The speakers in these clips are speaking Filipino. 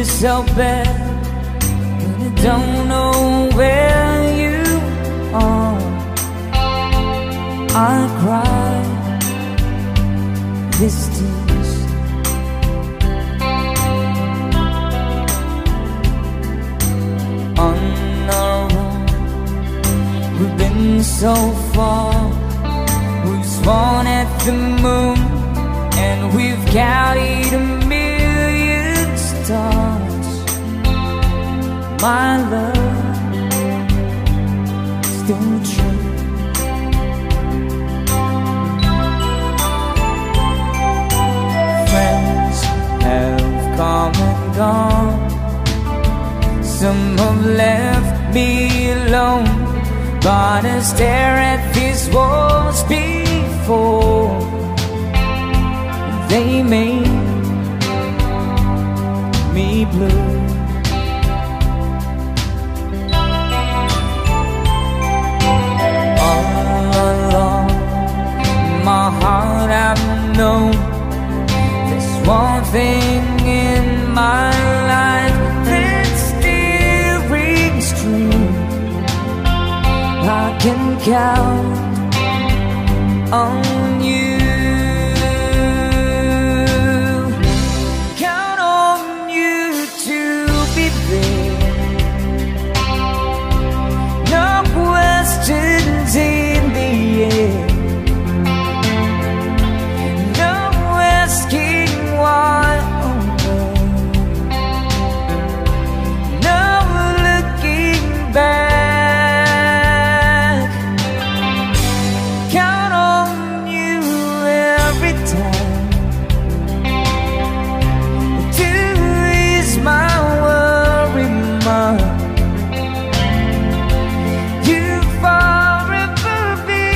so bad when I don't know where you are. I cry this tears. On our own, we've been so far. We've sworn at the moon, and we've counted a million stars. My love, still true. Friends have come and gone. Some have left me alone, but I stare at these walls before they made me blue. All along my heart I've known there's one thing in my life that still rings true. I can count on you. Count on you to be there. No questions in the air. No asking why. No looking back. Count on you every time to ease my worry mind. You forever be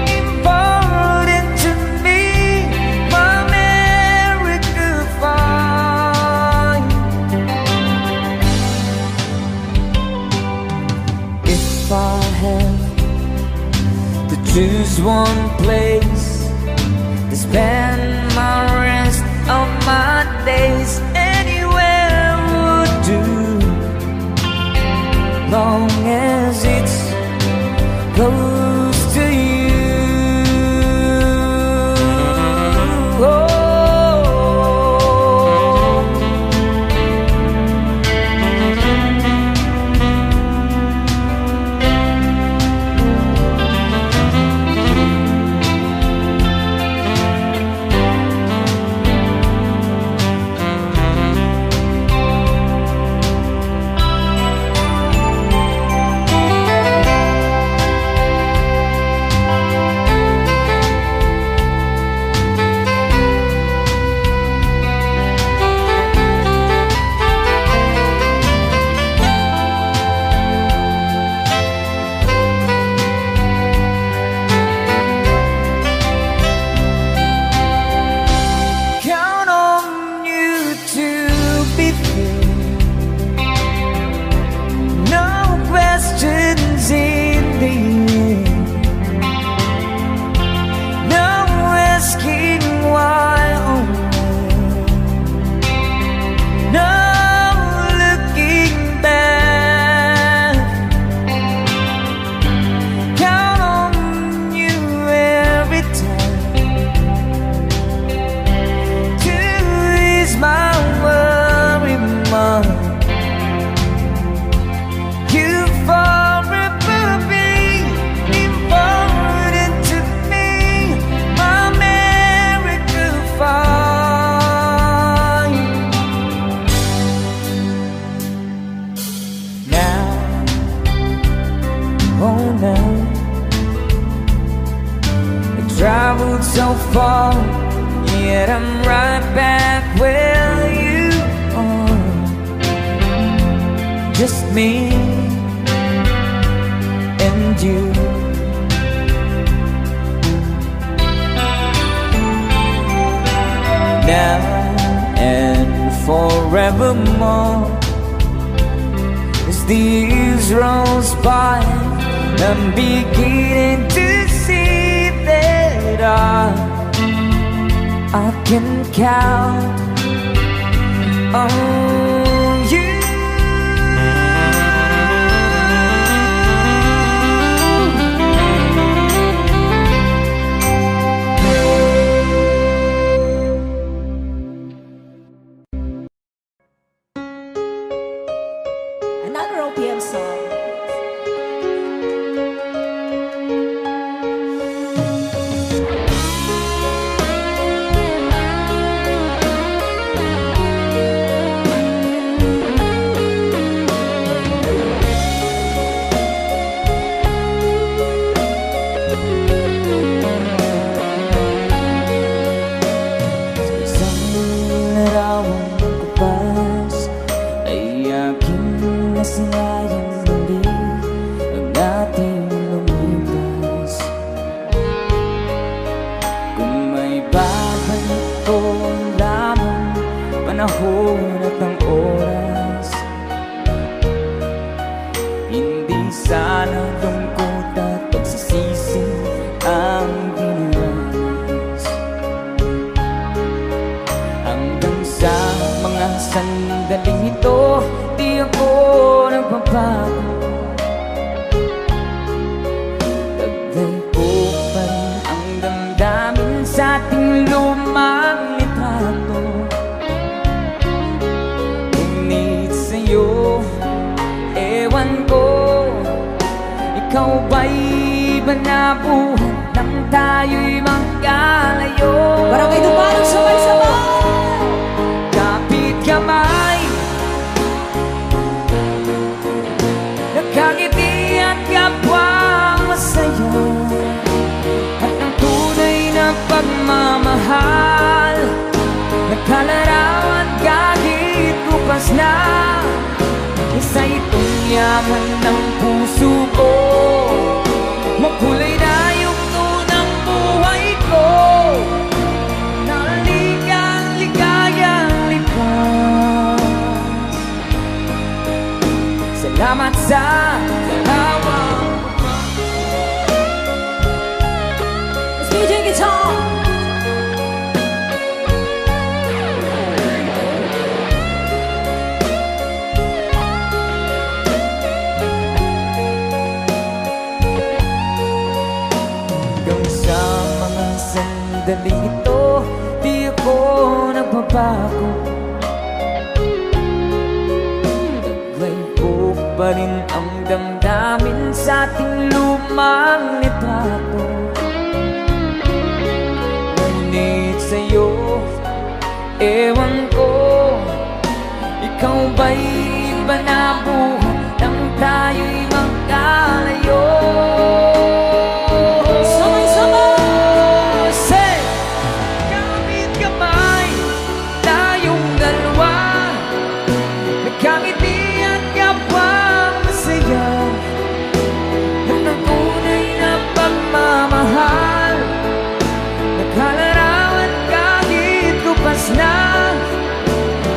important to me, my America fine. If I have to choose one place to spend my rest of my days, anywhere would do, long as it's close to you. Oh. Count on you to be there. No questions in the air. No asking why. No looking back. Count on you every time to ease my worry mind. You forever be important to me, my America fine. Now, oh now, I traveled so far, yet I'm right back where you are. Just me and you. Now and forevermore, as the years rolls by, I'm beginning to see that I can count on aking nasilayan muli ang ating lumipas. Kung may babalik ko lamang panahon at ang oras, hindi sana lungkot at pagsisisi ang dinanas. Hanggang sa mga sandaling ito, di ako nagbabago. Taglay ko pa rin ang damdamin sa ating lumang litrato. Ngunit sa'yo, ewan ko, ikaw ba'y banabuhan nang tayo'y magkalayo? Parang may dumarang sabay-sabay. Kapit kamay, nakangiti at kapwang masaya, at ang tunay na pagmamahal, nakalarawan kahit bukas na. Isa itong yaman ng puso ko, makulay na yugto ng buhay ko, naligang ligayang likas. Salamat sa lawang. Let's DJ guitar. Sandaling ito, di ako nagbabago. Taglay ko pa rin ang damdamin sa ating lumang litrato. Ngunit sa'yo, ewan ko, ikaw ba'y banabuhan nang tayo'y magkalayo?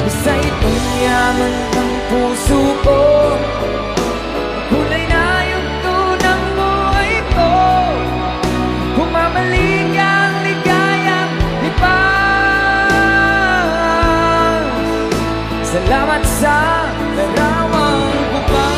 Isa itong yaman ng puso ko, kulay na yugto ng buhay ko, humamalik ang ligayang lipas. Salamat sa larawang bubang.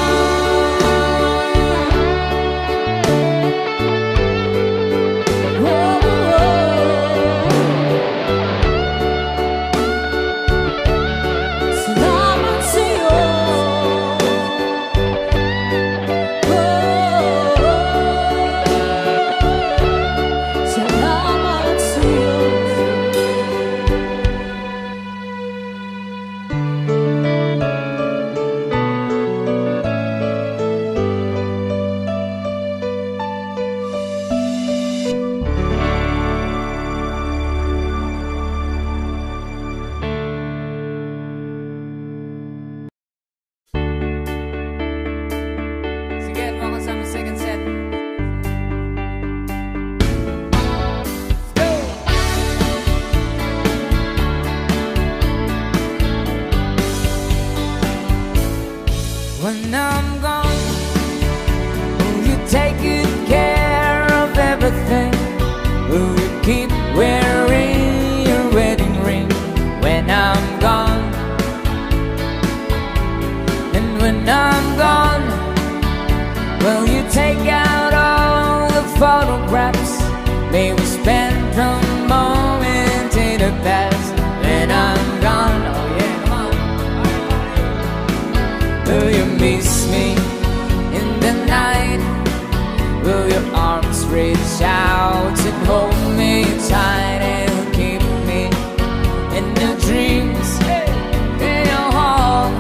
When I'm gone, will you take good care of everything? Will you keep wearing your wedding ring when I'm gone? And when I'm gone, will you take out all the photographs? May we spend a moment in the past when I'm gone. Oh yeah, come on. Will you miss me in the night? Will your arms reach out and hold me tight and keep me in your dreams, in your home,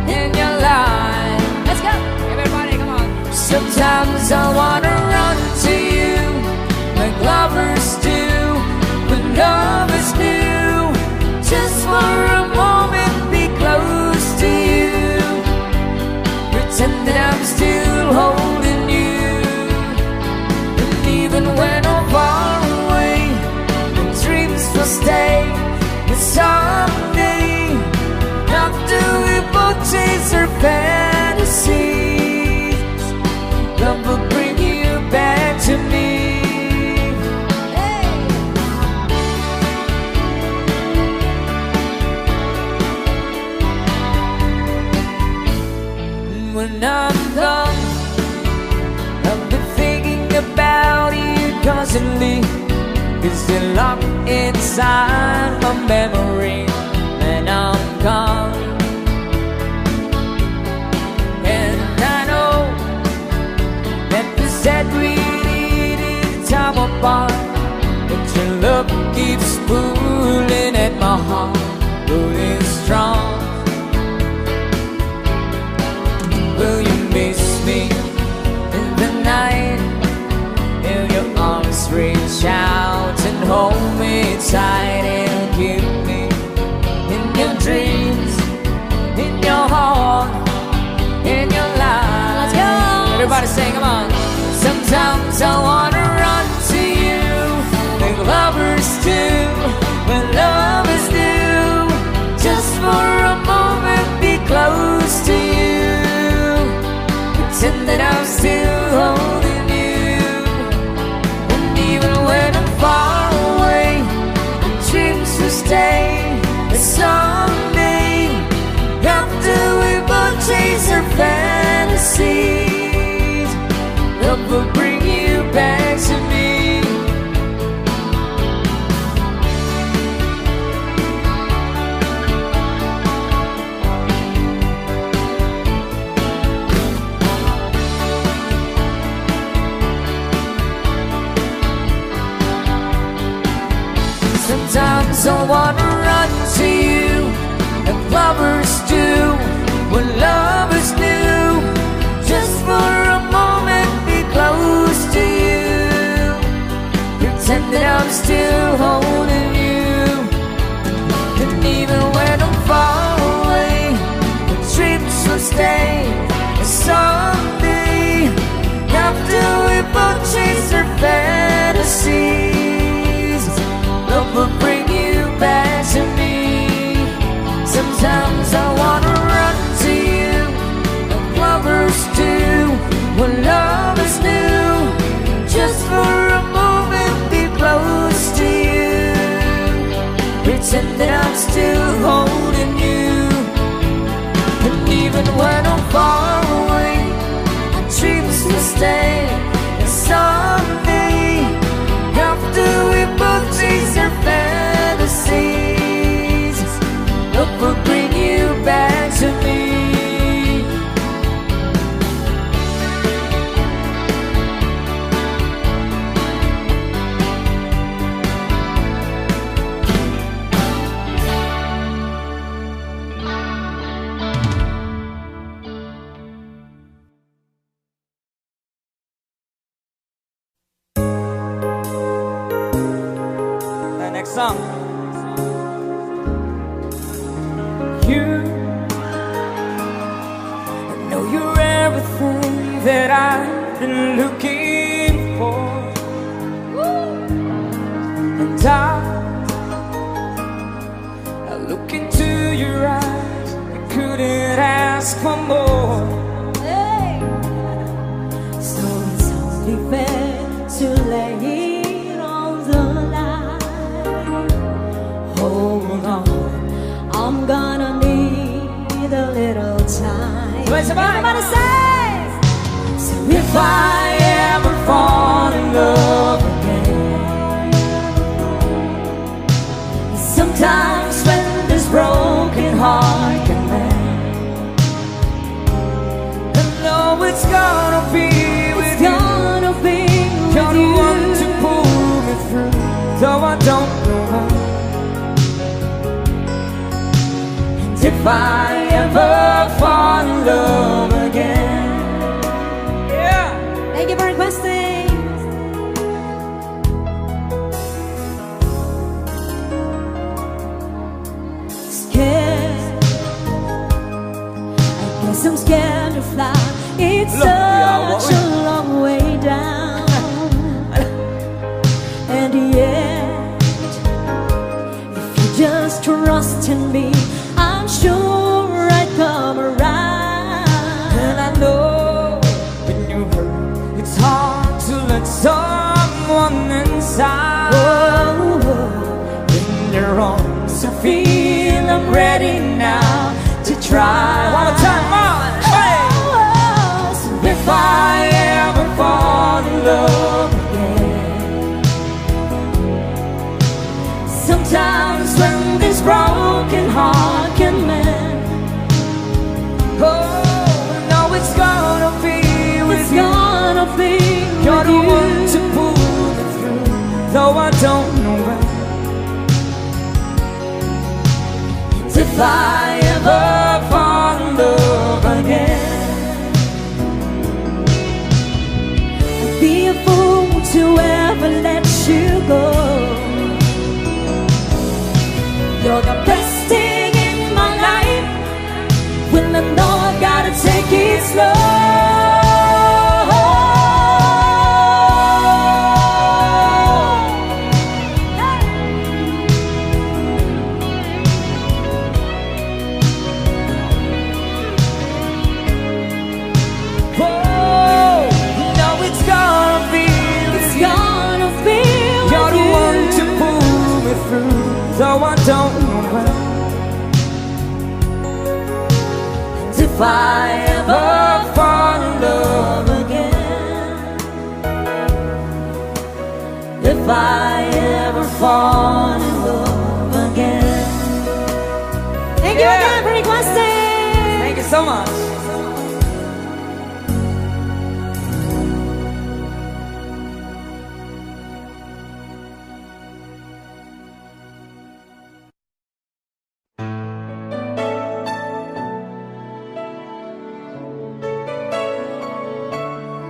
in your life? Let's go, everybody, come on. Sometimes I wanna run to you like lovers do, but lovers do. Just for a moment, be close to you. when I'm gone. I've been thinking about you constantly. It's still locked inside my memory when I'm gone. And I know that we said we needed time apart, but your love keeps pulling at my heart, going strong. Will you miss me in the night? Will your arms reach out and hold me tight and keep me in your dreams, in your heart, in your life? Let's go! Everybody sing, come on. Sometimes I wanna run to you like lovers do, when lovers do. Just for a moment be close to you, pretend that I'm still holding you. And even when I'm far away, the dreams will stay. And someday, after we both chase our fantasies, love will bring you back to me. Sometimes I wanna run to you like lovers do, when lovers do. Just for a moment be close to you, pretend that I'm still holding you. And even when I'm far away, the trips will stay. And someday, after we both chase our fantasies, love will bring you back to me. Sometimes I wanna run to you like lovers do, when lovers do. Just for a moment be close to you, pretend that I'm still holding you. And even when I'm far away, my dreams will stay. And someday, after we both chase our fantasies, love will bring you back to me. The next song. You, I know you're everything that I've been looking for. And I look into your eyes, I couldn't ask for more. Hey. So it's only fair to lay it on the line. Hold on, I'm gonna need a little time. Everybody say! So If I ever fall in love again, sometimes when this broken heart can mend, I know it's gonna be with you. gonna be You're with the you. one to pull me through, though I don't know how. And if I ever fall in love again, yeah. Thank you for requesting. Scared, I guess I'm scared to fly. It's Look, yeah, such a long way down. And yet, if you just trust in me, I'm sure I'd come around. And I know when you hurt, it's hard to let someone inside. In your arms, I feel I'm ready now to try. One more time, on! Hey! If I ever fall in love again, I'd be a fool to ever let you go. You're the best thing in my life. When I know I gotta take it slow. Though I don't know when. And if I ever fall in love again, if I ever fall in love again. Thank you again for requesting. Thank you so much.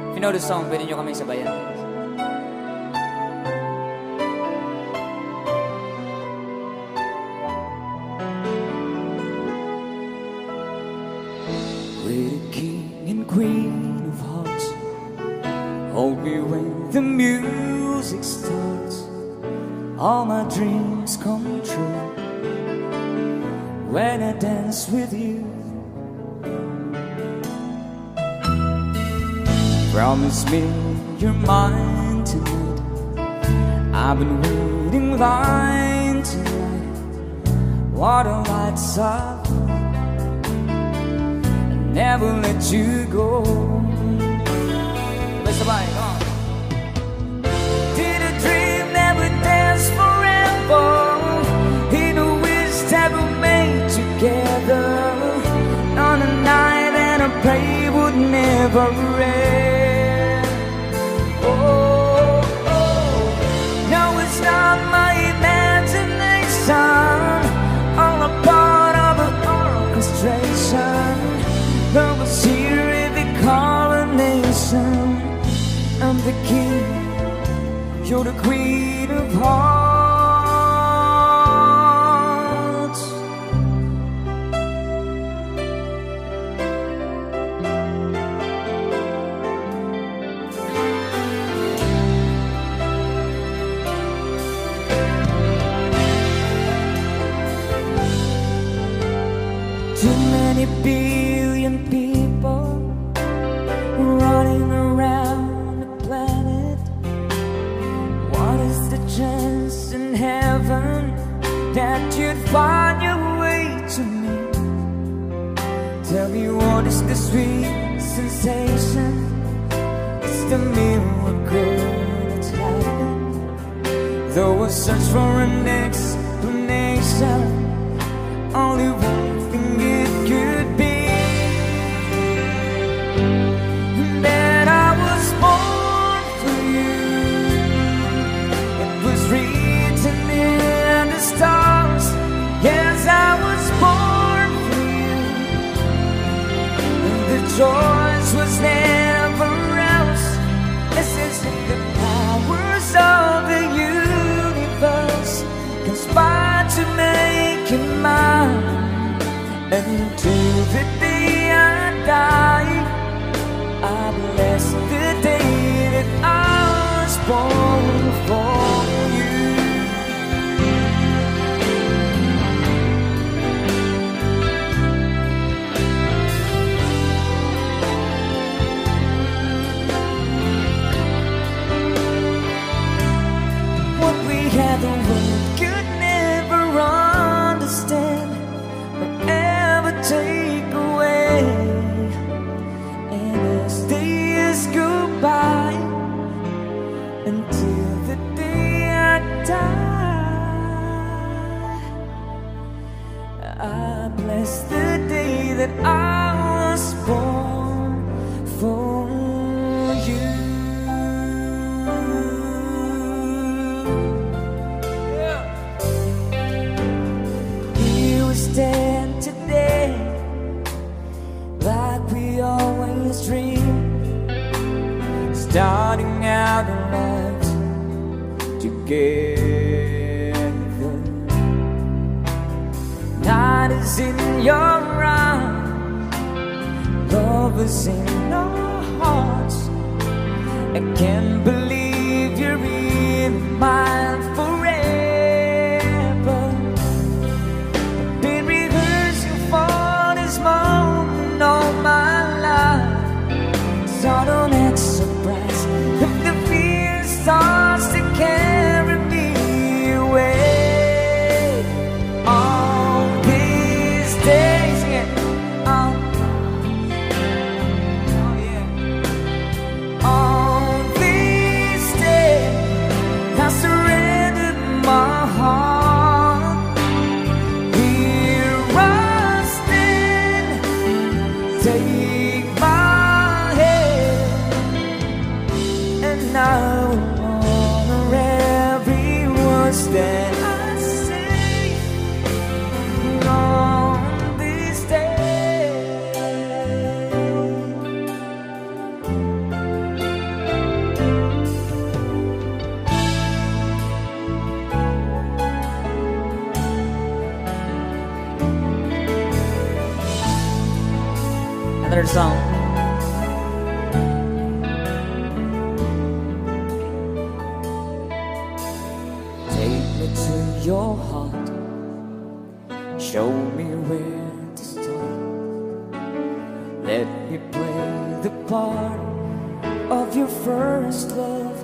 If you know the song, pwede nyo kami sabayan. We're the king and queen of hearts. Hold me when the music starts. All my dreams come true when I dance with you. Promise me you're mine tonight. I've been waiting line tonight. What a lights up, I'll never let you go. Let's go on. Did a dream that would dance forever in a wish that we made together on a night and I pray would never end. Oh, oh, no, it's not my imagination, all a part of an orchestration. There was here in the coronation. I'm the king, you're the queen of hearts. Too many billion people running around the planet. What is the chance in heaven that you'd find your way to me? Tell me, what is the sweet sensation? It's the miracle that's happening. Though I search for an explanation, only one thing it could be, that I was born for you. It was written in the stars. Yes, I was born for you. And the choice was never else. This is the powers of the universe conspire to make it mine. Until the day I die, I bless the day that I was born for you. this dream, starting out alive together. Night is in your eyes, love is in our hearts. I can't believe you're in mine forever. I've been rehearsing for this moment all my life, so don't act surprised if the fear starts to carry me away. All these days, yeah, oh yeah. All these days, I surrendered my heart. Here I stand, take my hand, and I will honor every word that I say on this day. Another song. Take me to your heart, show me where to start. Let me play the part of your first love.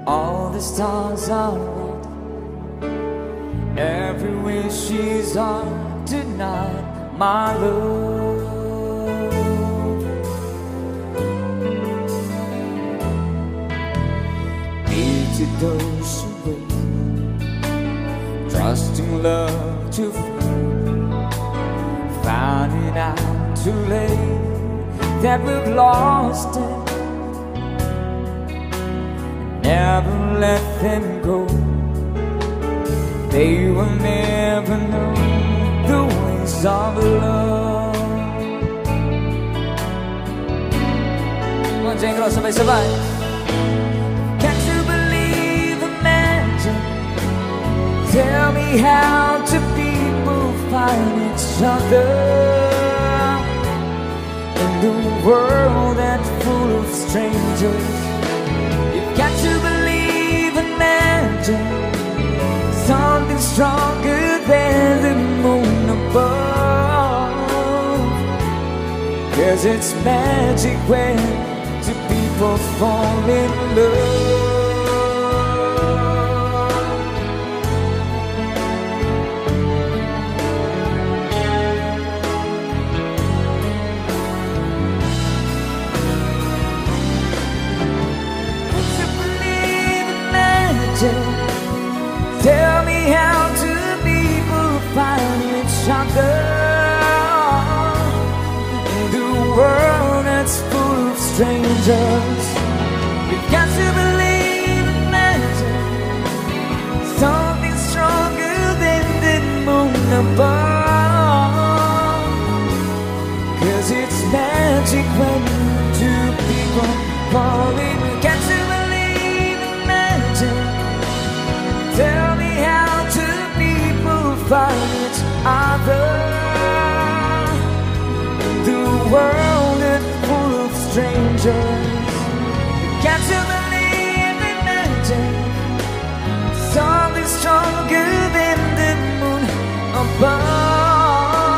All the stars are right, every wish is on tonight, my love. To those who wait, trusting love to fade, finding out too late that we've lost it. Never let them go, they will never know the ways of love. Come on, Jane Cross, sabay-sabay. Tell me how do people find each other in the world that's full of strangers? You've got to believe in magic, something stronger than the moon above. 'Cause it's magic when two people fall in love. Tell me how do people find each other in the world that's full of strangers? You've got to believe in magic, something stronger than the moon above. 'Cause it's magic when two people fall in. You've got to believe in magic. Tell me how do people find each other in the world that's full of strangers? You got to believe in magic, something stronger than the moon above.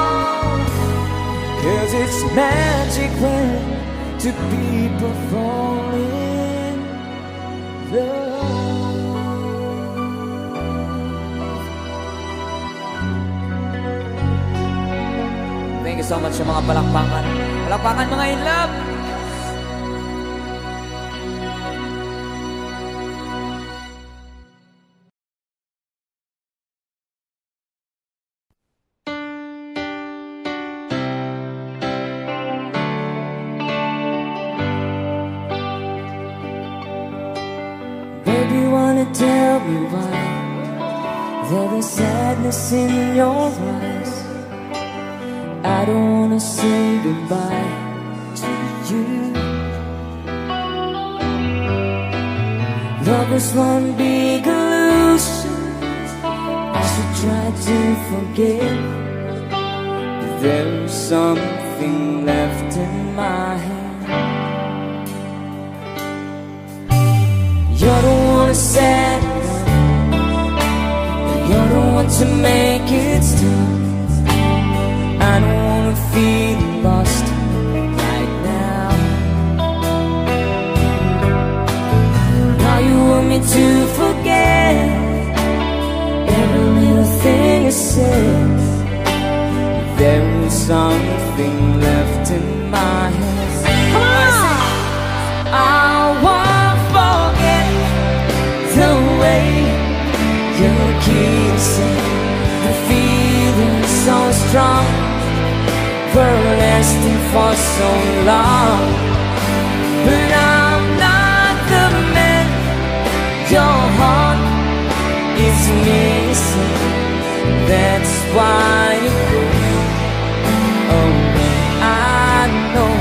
'Cause it's magic when two people fall in love. Thank you so much sa mga palakpakan. Palakpakan mga in love. Baby, wanna tell me why there is sadness in your eyes. I I don't wanna say goodbye to you. Love was one big illusion. I should try to forget, but there's something left in my hand. You're the one who said you're the one to make it stop. I don't wanna feel lost right now. Now you want me to forget every little thing you said. There is something left in my hands. Come on! I won't forget the way you're kissing, the feeling so strong, we're lasting for so long. But I'm not the man your heart is missing. That's why you go. Oh, I know.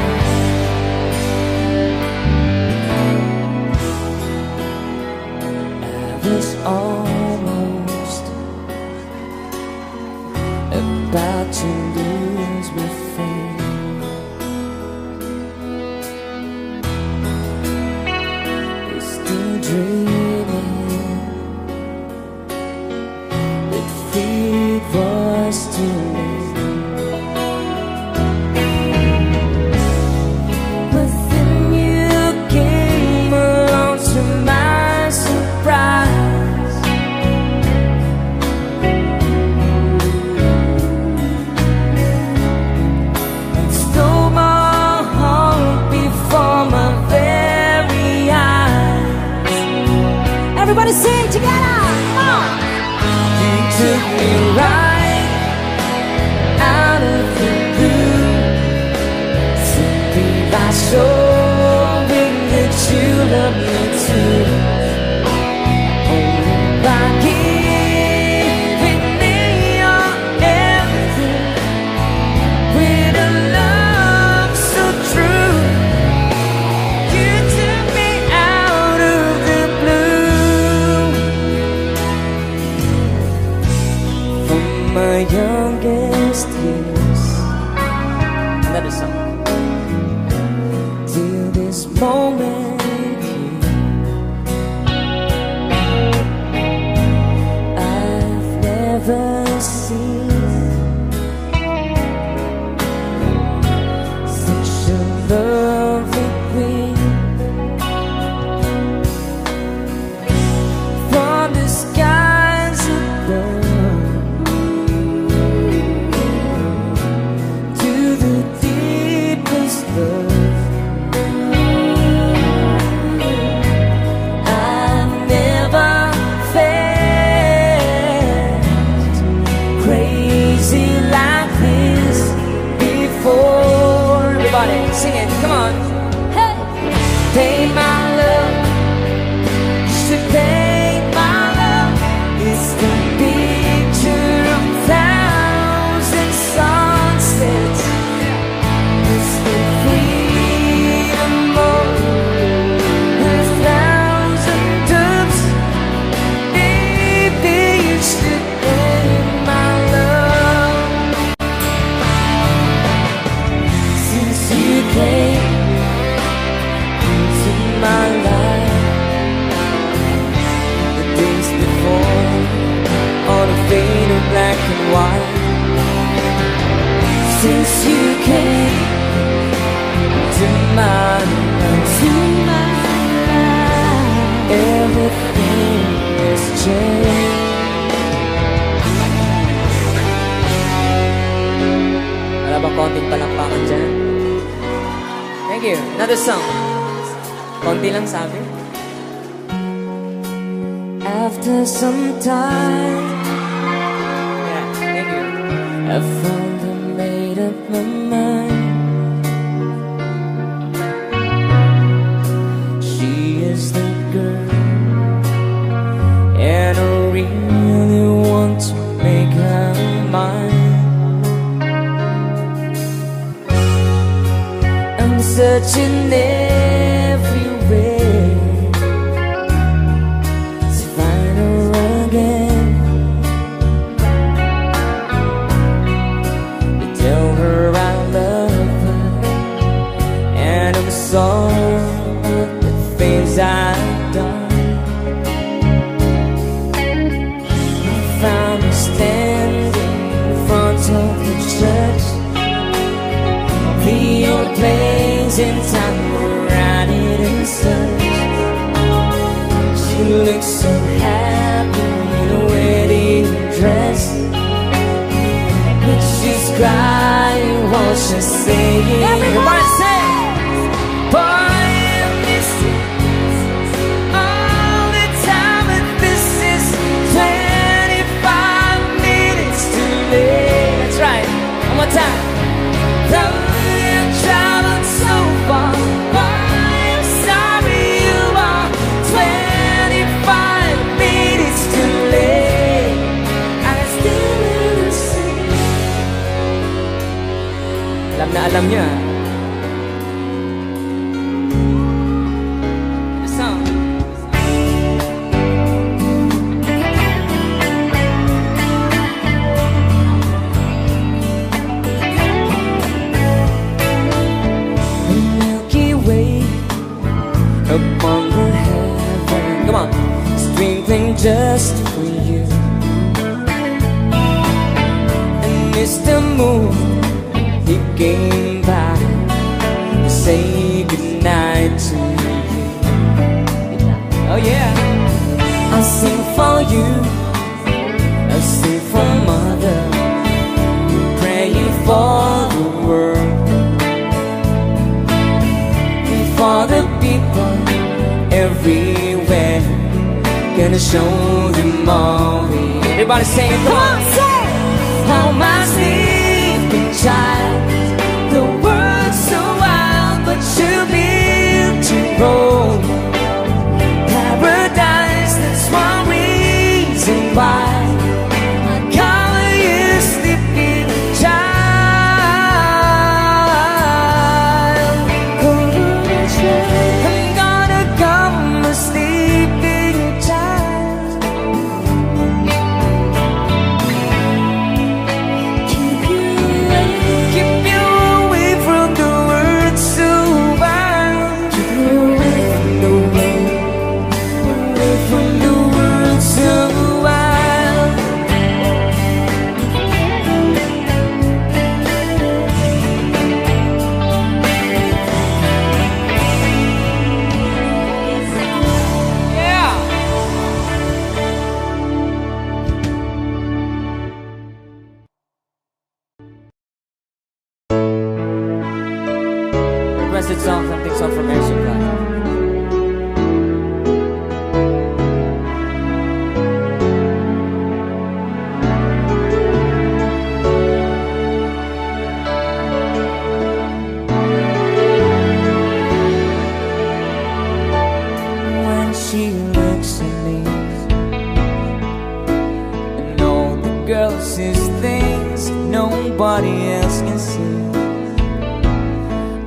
I was almost about to lose my faith. We're still dreaming that fate was too late. But then you came along to my surprise. And stole my heart before my very eyes. Everybody sing together! Come on! You took me right out of the blue, simply by showing that you love me too. Only by giving me your everything, with a love so true. You took me out of the blue. From my youngest years, another song, till this moment here, I've never seen such a lovely queen. From the skies above to the deepest love, I've never felt crazy like this before. Everybody, sing it, come on. Hey! Paint my love, you should paint my love. It's the picture of thousand sunsets. It's the freedom of a thousand doves. Baby, you should paint my love. Since you came into my life, the days before, all the faded black and white. Since you came to my life, everything has changed. Wala bang konting palakpakan dyan? Thank you. Another song. Konti lang sabi. After some time, yeah, thank you. I finally made up my mind. She is the girl, and I really want to make her mine. searching everywhere to find her again. You tell her I love her, and I'm sorry for the things I've done. I found her standing in front of the church. The old place in town where I didn't search. She looks so happy in a wedding dress, but she's crying while she's singing. Everybody say, boy, I miss you all the time, but this is 25 minutes too late. That's right, one more time. Traveled so far, I'm sorry you are 25 minutes too late. I still will see. Alam na alam niya. Song. Upon the heaven, come on, twinkling just for you. And Mr. Moon, he came by to say goodnight to you. Oh yeah, I'll sing for you, I'll sing for Mother, praying for the world, for the people everywhere, gonna show them all. Everybody say it, come on, say, oh my sleeping child, the world's so wild, but you're built to roam. Paradise, that's one reason why I call you sleeping child. I'm gonna come a sleeping child. Keep you away from the world so wild. Keep you away from the world, away from the world so wild. Yeah. Requested song, something song from Air Supply. When she looks at me, and all the girl sees things nobody else can see.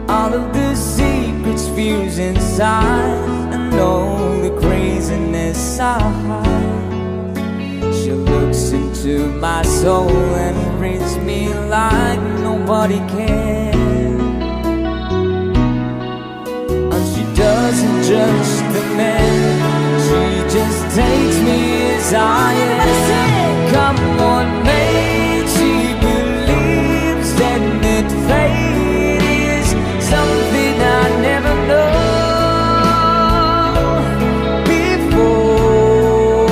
All of the secrets fuse inside, and all the craziness I hide. She looks into my soul and reads me like nobody can. And she doesn't judge the man, she just takes me as I am. Come on, mate, she believes that it fate is something I never know before.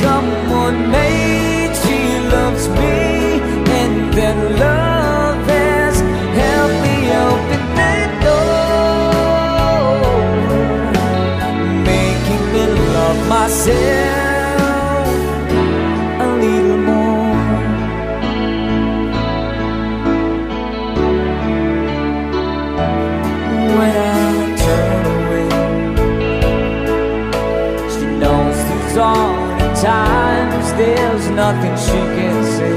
Come on, mate, she loves me, and that love has helped me open that door, making me love myself a little more. When I turn away, she knows there's all the times there's nothing she can say,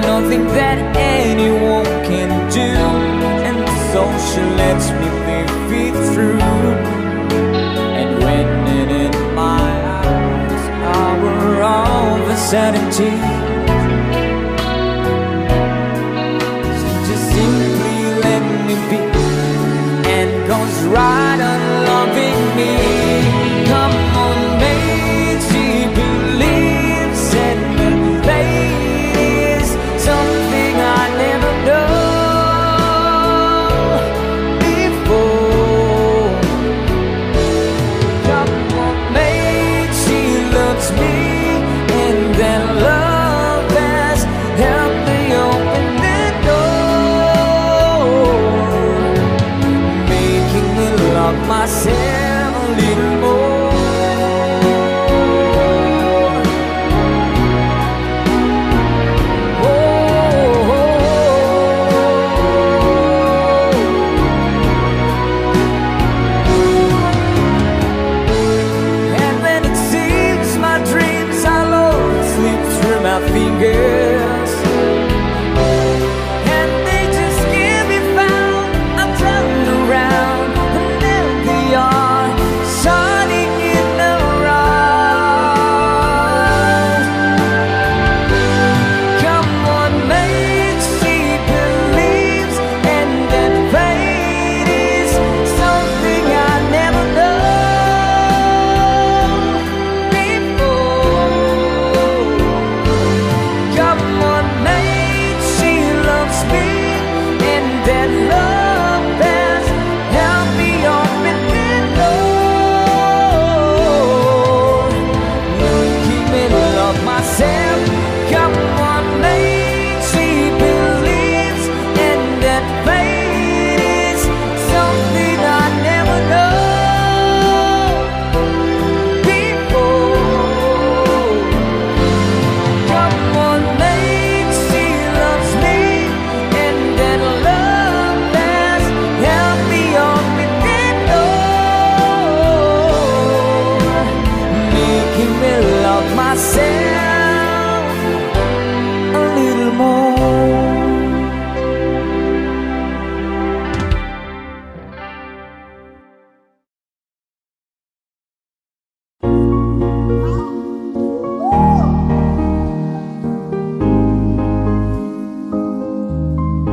nothing that anyone can do 17. She just simply let me be and goes right on loving me. Come on, mate, she believes in the fate is something I never know before. Come on, mate, she loves me, and then love has helped me open the door, making me love myself a little more. And when it seems my dreams are low, slip through my fingers, and they just can't be found. I'm turned around, and there they are, shining in the rise. Come on, mate, she believes, and that fate is something I never know before. Come on, mate, she loves me, and that love has helped me open the door, making me love myself. Come on, mate, she believes, and that fate is something I never know before. Come on, mate, she loves me, and that love has helped me open the door, making me love myself a little more.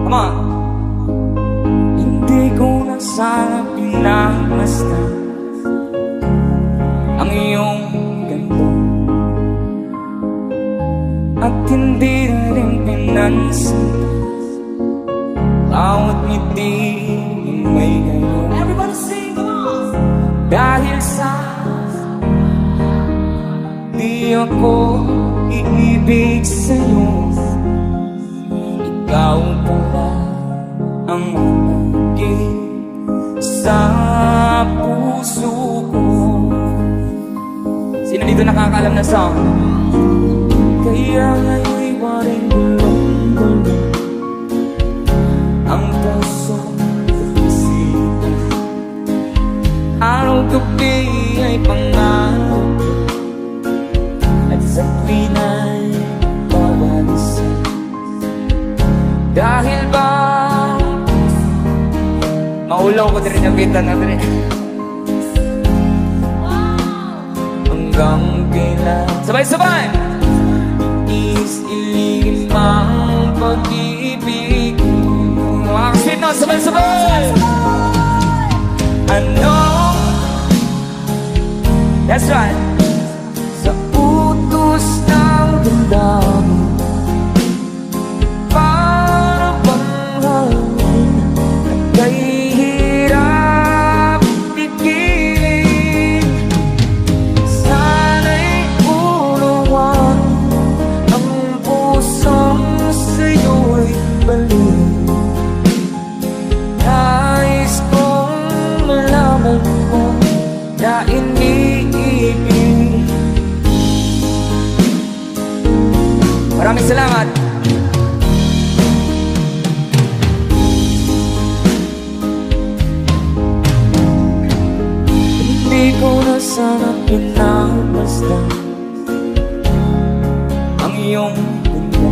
Come on. Hindi ko na sana pinagmasdan ang iyong ganda, at hindi na rin pinansin bawat ngiti yung may gayon. Everybody sing, come on. Dahil sa di ako iibig sa'yo, ikaw pala ang lagi sa puso ko. Sino dito nakakaalam na song? Kaya ngayon'y waring gulong-gulong ang puso at isipan. Araw-gabi ay pangarap, at sa tuwina'y pawalisan. Dahil ba maulaw ko din ang kita na rin hanggang kailan. Sabay-sabay! Is iligin mang pag-ibig. Mga kasweet na, sabay-sabay! Ano? That's right. Sa utos ng damdamin, para bang hangin kay hirap pigilin. Sana'y unawan ang pusong sa'yo'y balik. Nais kong malaman mo na iniibig. Maraming salamat. Hindi ko na sana pinagmasdan ang iyong ganda,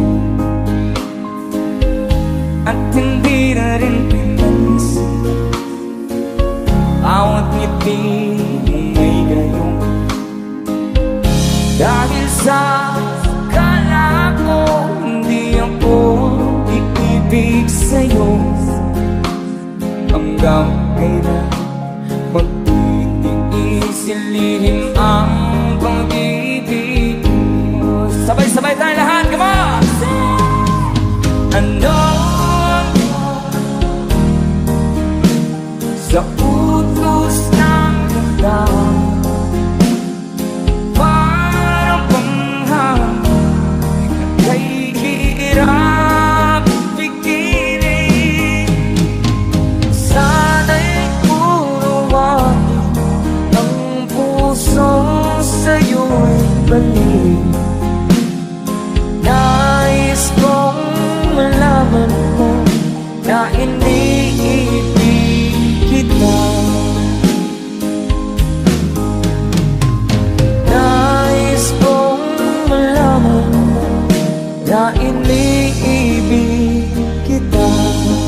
at hindi na rin pinansin bawat ngiti mong may gayon. Dahil sa pag-ibig sa'yo. Hanggang kailan magtitiis, silihim ang pag-ibig mo. Sabay-sabay tayo lahat, come on! Ano sa utos ng ganda, parang panghangin kay hirap pigirin. Sana'y kuruwain ang pusong sa'yo'y balik. Nais kong malaman mo na iniibig kita. Nais kong malaman mo na iniibig kita.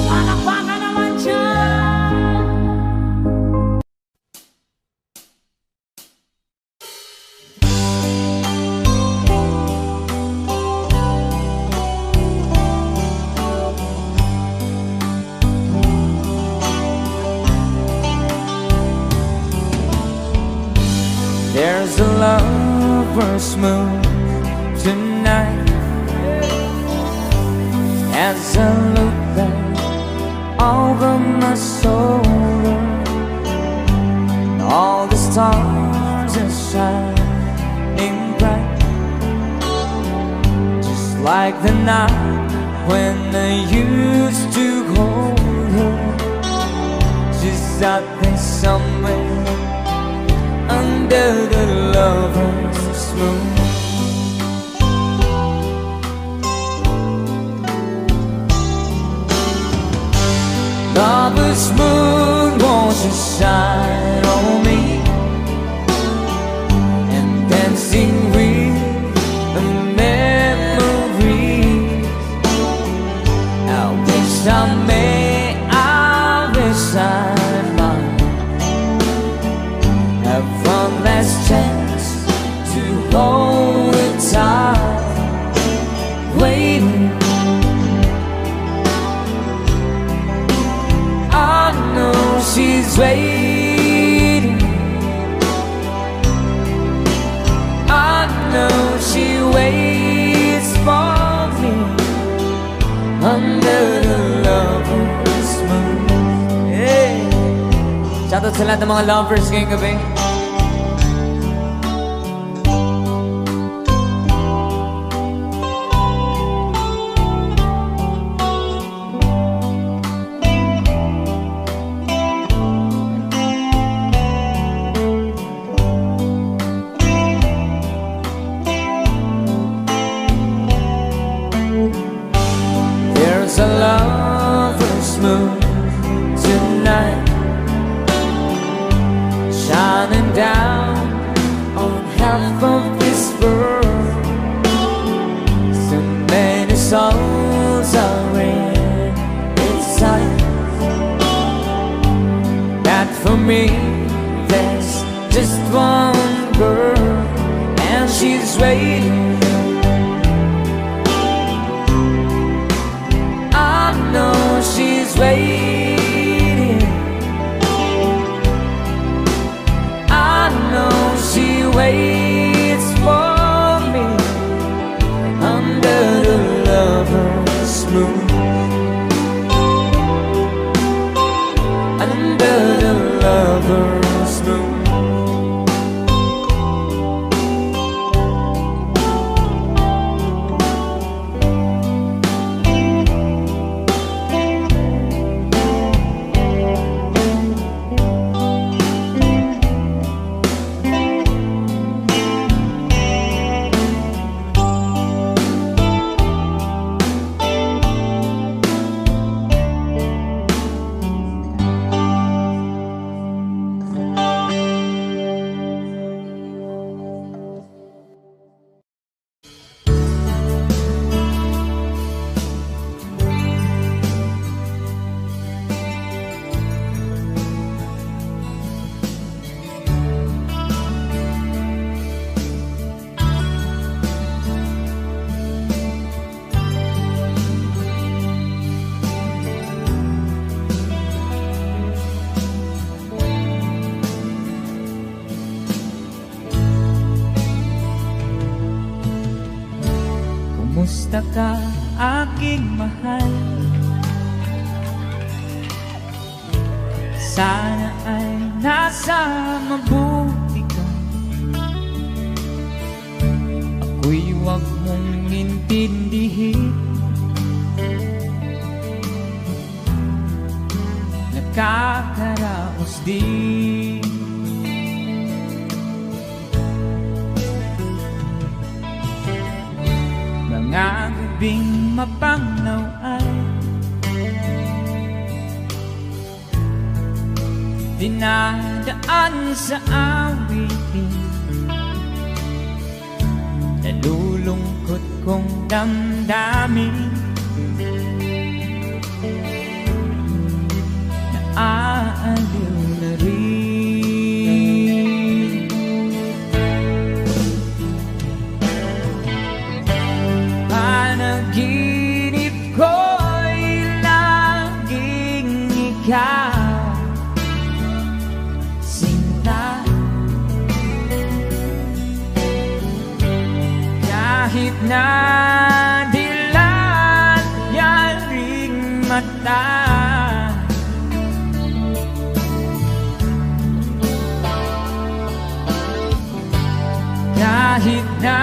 Palakpakan naman dyan! There's a lover's moon tonight, as I look back over my soul, all the stars are shining bright, just like the night when I used to hold her. She's out there somewhere under the lover's moon. Lover's moon, won't you shine on me, and dancing with the memories. I wish I may, I wish I might have one last chance to hold it tight, waiting. I know she's waiting. I know she waits for me under the lover's moon. Hey. Shoutout sa lahat ng mga lovers ngayong gabi. There's a lover's moon tonight, shining down on half of this world. So many souls are in its sight, that for me there's just one girl, and she's waiting. I know she's waiting. I know she waits for me under the lover's moon. Under the lover's moon. Sana ay nasa mabuti ka. Ako'y huwag mong intindihin. Nakakaraos din. Mga gabing mapangnaw ay dinadaan sa awitin. Nalulungkot kong damdamin. Naaaliw na rin. Panaginip ko'y laging ikaw. Kahit na dilat yaring mata, kahit na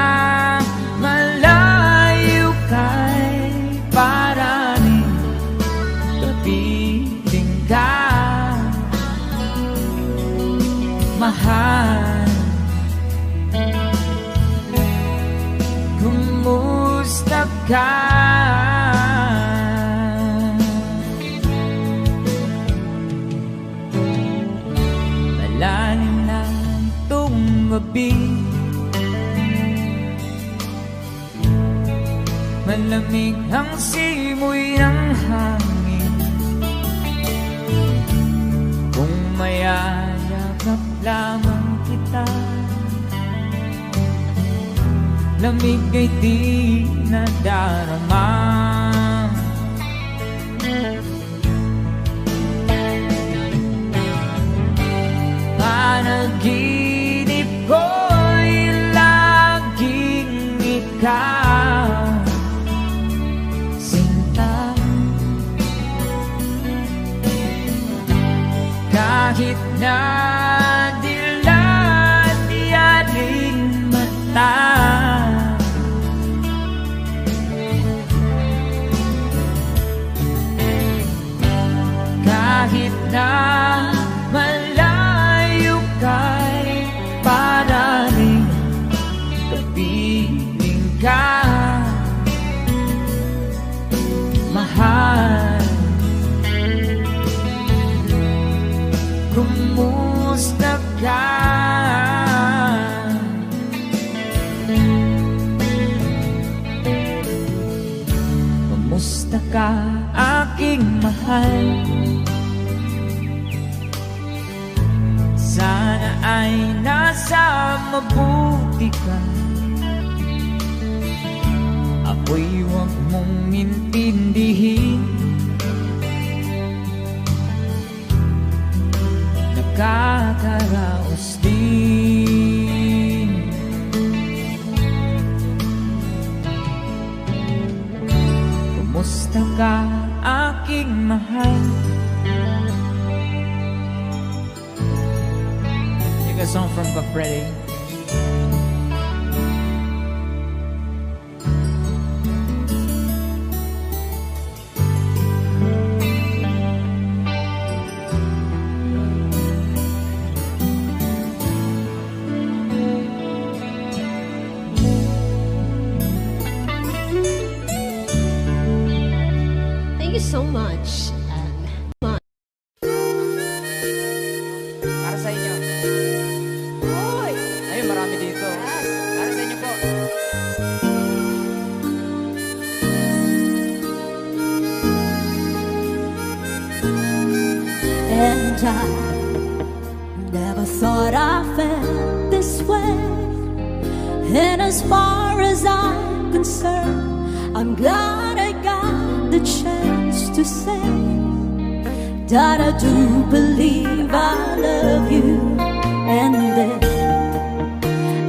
malayo kay paraning kapiling ka, mahal. Kumusta ka? Malalim na itong gabi, malamig ang simoy ng hangin. Kung mayayakap lamang kita, lamig ay di nadarama. Panaginip ko'y laging ikaw, sinta. Kahit na dilat yaring mata, kahit na malayo kay paraning kapiling ka, mahal. Kumusta ka? Kumusta ka, aking mahal? Sana ay nasa mabuti ka. Ako'y huwag mong intindihin. Nakakaraos din. Kumusta ka, aking mahal? A song from Freddy. Thank you so much. Para sa inyo. Ayun, marami dito. Para sa inyo po. And I never thought I felt this way. And as far as I'm concerned, I'm glad I got the chance to say that I do believe I love you. And then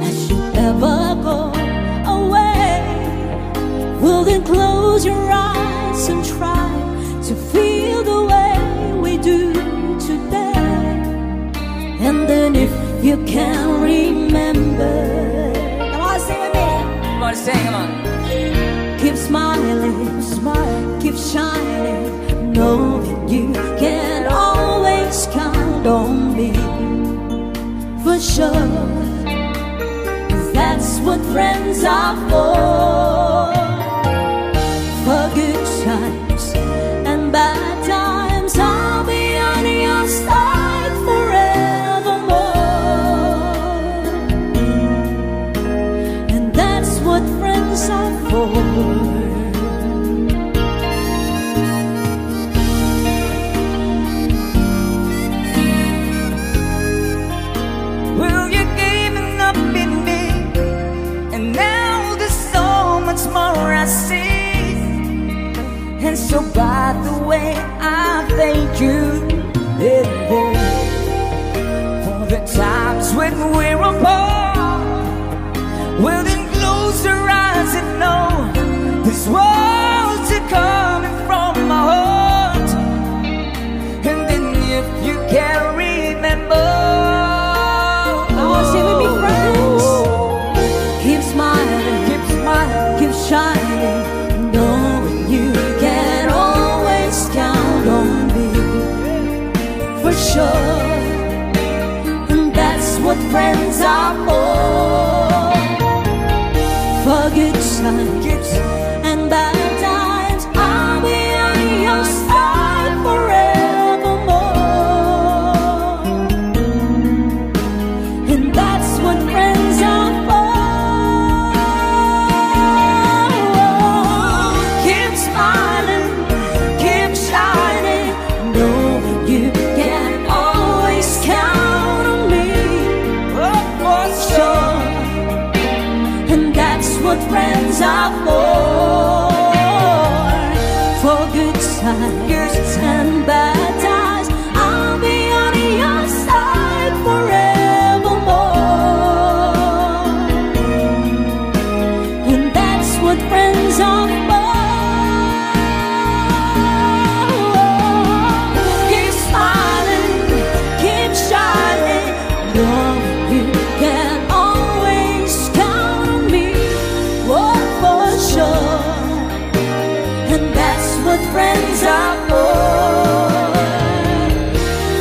as you ever go away, well then close your eyes and try to feel the way we do today. keep shining, knowing you can always count on me. For sure, that's what friends are for. For good times and bad times, I'll be on your side forevermore. And that's what friends are for. More I see, and so by the way, I thank you for the times when we're apart. Well, then close your eyes and know these words are coming from my heart. And then if you can remember, I want to say we'd be friends. Keep smiling, keep smiling, keep shining, knowing you can always count on me. For sure, and that's what friends are for. For good times and bad times, I'll be on your side forevermore. And that's what friends are for. What friends are for good times and bad times, I'll be on your side forevermore. And that's what friends are for. Keep smiling, keep shining, knowing you can always count on me. For sure, and that's what friends are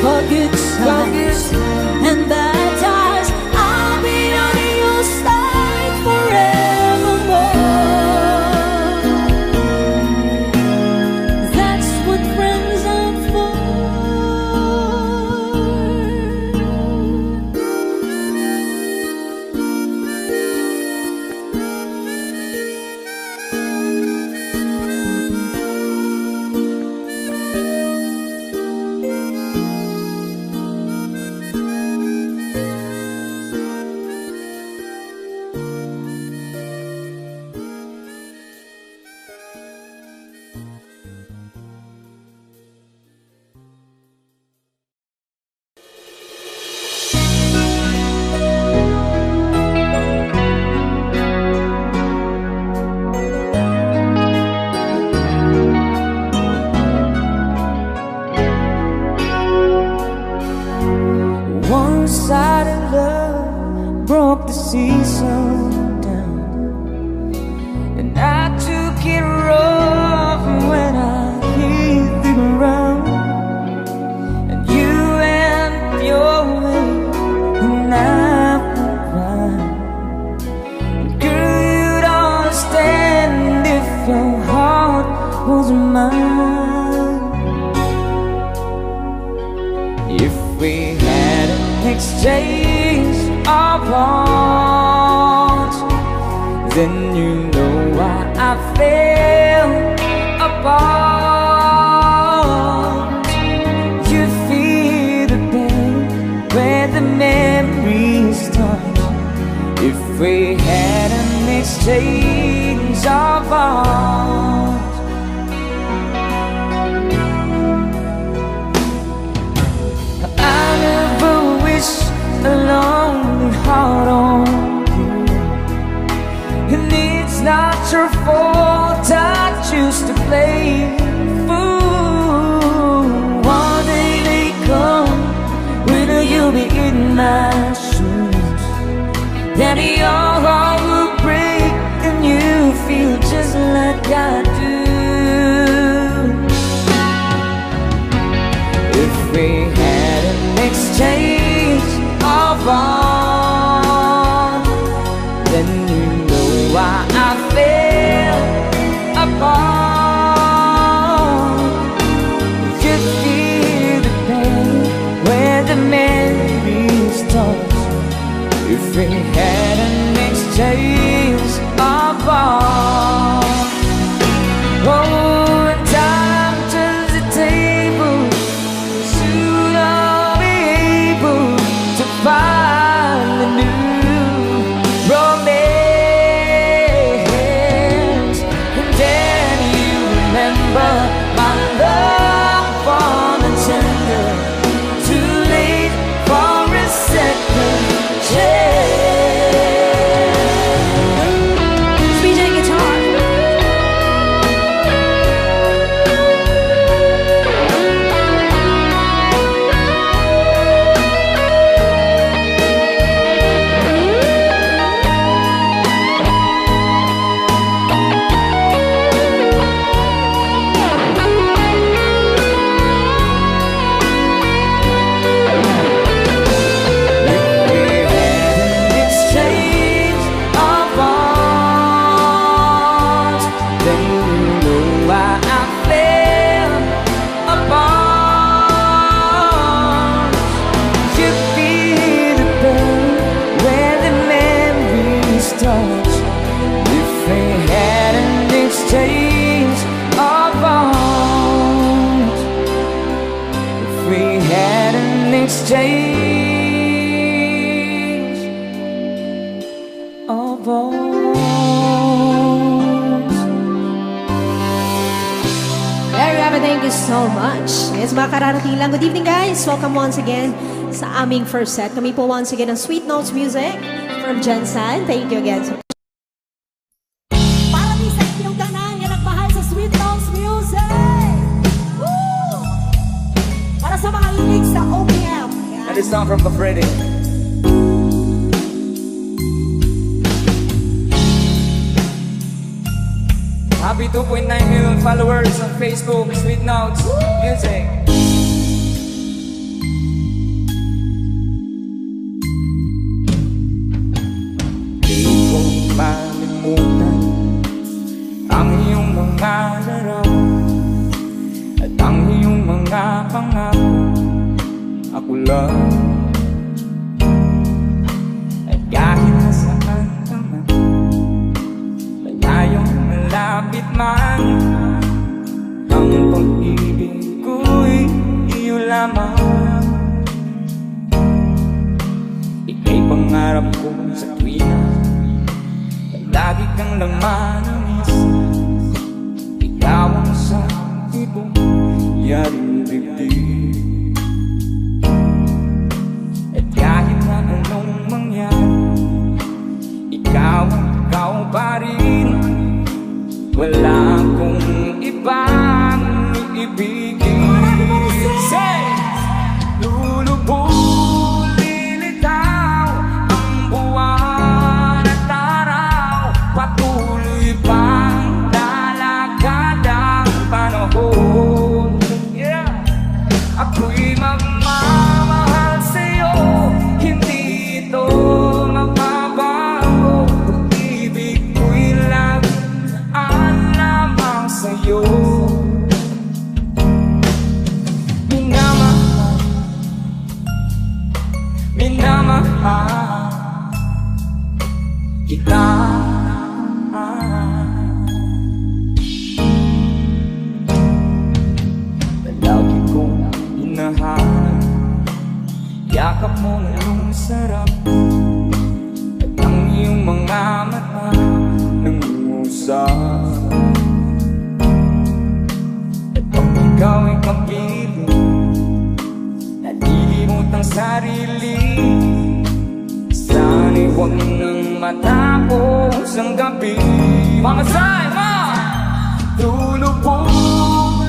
for good times and bad times, I'll be on your side forevermore. That's what friends are for. One-sided love broke the season down, and I took it rough when I hit the ground. And you went your way, and I went mine. Girl, you'd understand if your heart was mine. If we had exchange our bonds, then you know why I fell apart. You feel the pain where the memories start. If we had an exchange our bonds, I never wish a lonely heart on you. And it's not your fault, I choose to play fool. One day they come, when you'll be in my shoes. That your heart will break and you feel just like I do. exchange of vows. There you have it. Thank you so much. Yes, mga kararating lang. Good evening, guys. Welcome once again sa aming first set. Kami po once again ang Sweet Notes Music from Jensen. Thank you again. Para di sa inyong tanan nga nagmahal sa Sweet Notes Music. Woo! Para sa mga linig sa OPM. And this song from Freddy. Happy 2.9 million followers on Facebook, Sweet Notes Music. Di ko malimutan ang iyong mga larawan at ang iyong mga pangako. Ako lang at kahit nasaan ka man, malayong malapit man, ang pag-ibig ko'y iyo lamang. Ika'y pangarap ko sa tuwina, lagi kang laman ng isip. Ikaw ang sa ibong yaring dibdib. At kahit na anong mangyari, ikaw pa rin. Wala akong ibang iibigin. Say! Lulubog, lilitaw ang buwan at araw, patuloy pang lalakad ang panahon. Yeah! Ako'y magmamahal sa'yo, hindi ito magbabago. Pag-ibig ko'y lagaan lamang sa'yo. Minamahal, minamahal kita. Palagi kong hinahanap yakap mo na yung sarap at ang iyong mga mata nangungusap. At pag ikaw ay kapiling, nalilimot ang sarili. Sana'y huwag nang matapos ang gabi. Mga say, ma! Lulubog,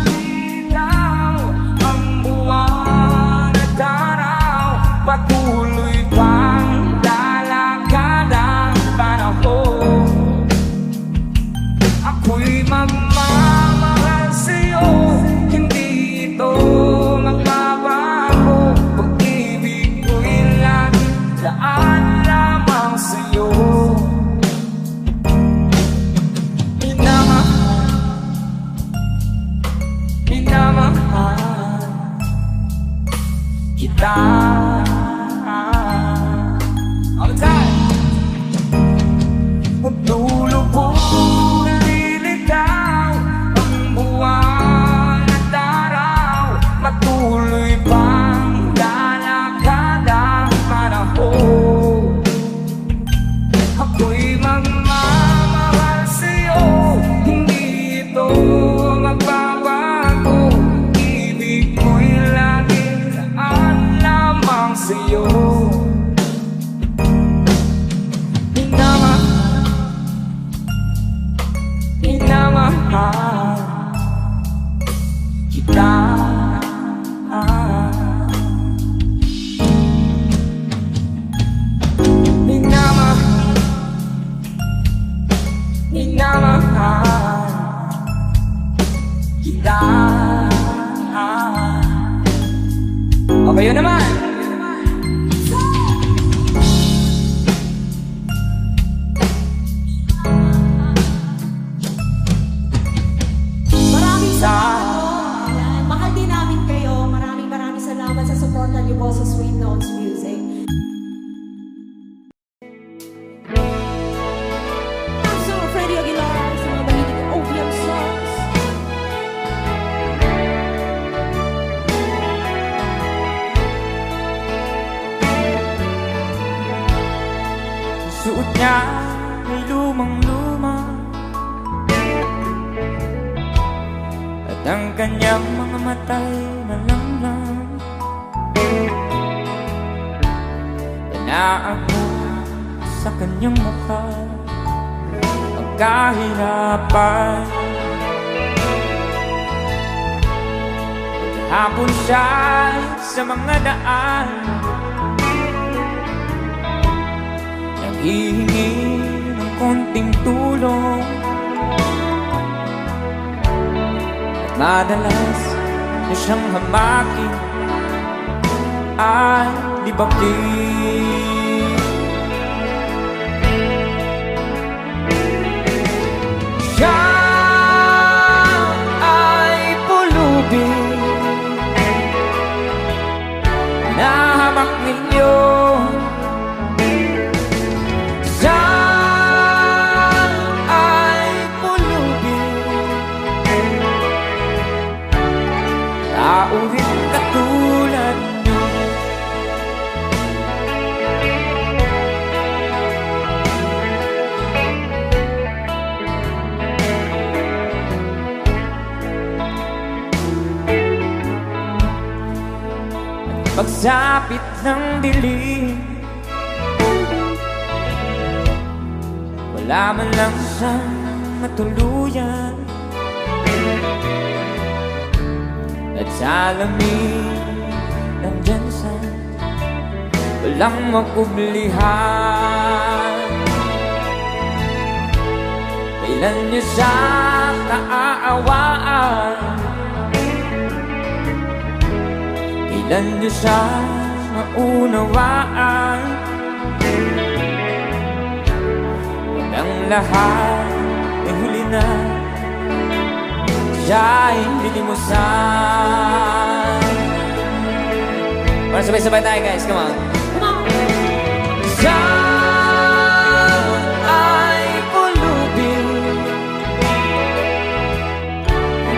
litaw ang buwan at araw, patuloy pang lalakad ang panahon. Ako'y magmamahal sa'yo, hindi ito magbabago. Pag-ibig ko'y lagaan lamang sa'yo. Minamahal, minamahal kita. All the time. Maglulubog, lilitaw ang buwan at araw, patuloy pang lalakad ang panahon. Ako'y magmamahal sa'yo, hindi ito magbabago. Ibig ko'y laging laan lamang sa'yo. Minamahal, minamahal kita. Minamahal, minamahal kita. Okay, yun naman. Maraming Sa salamat. Ayan, mahal din namin kayo. Maraming salamat sa suporta niyo po sa Sweet Notes Music. So, Freddy Aguilar sa mga mahilig ng OPM songs. niya ay lumang-luma, at ang kanyang mga mata'y malamlam. Inaan mo sa kanyang mukha ang kahirapan. Paghapon siya sa mga daan, nanghihingi ng konting tulong, at madalas na siyang hamakin ay libakin. Siya ay pulubin, nahamak ninyo. Siya ay pulubin, tao rin katulad nyo. Pagsapit ng dilim, wala man lang siyang matuluyan, at sa lamig ng Jensen walang makublihan. Kailan niyo siya kaaawaan, kailan niyo siya maunawaan. Pag ang lahat ay huli na, siya'y lilimusan. Para sabay-sabay tayo guys, come on. Siya ay pulubin,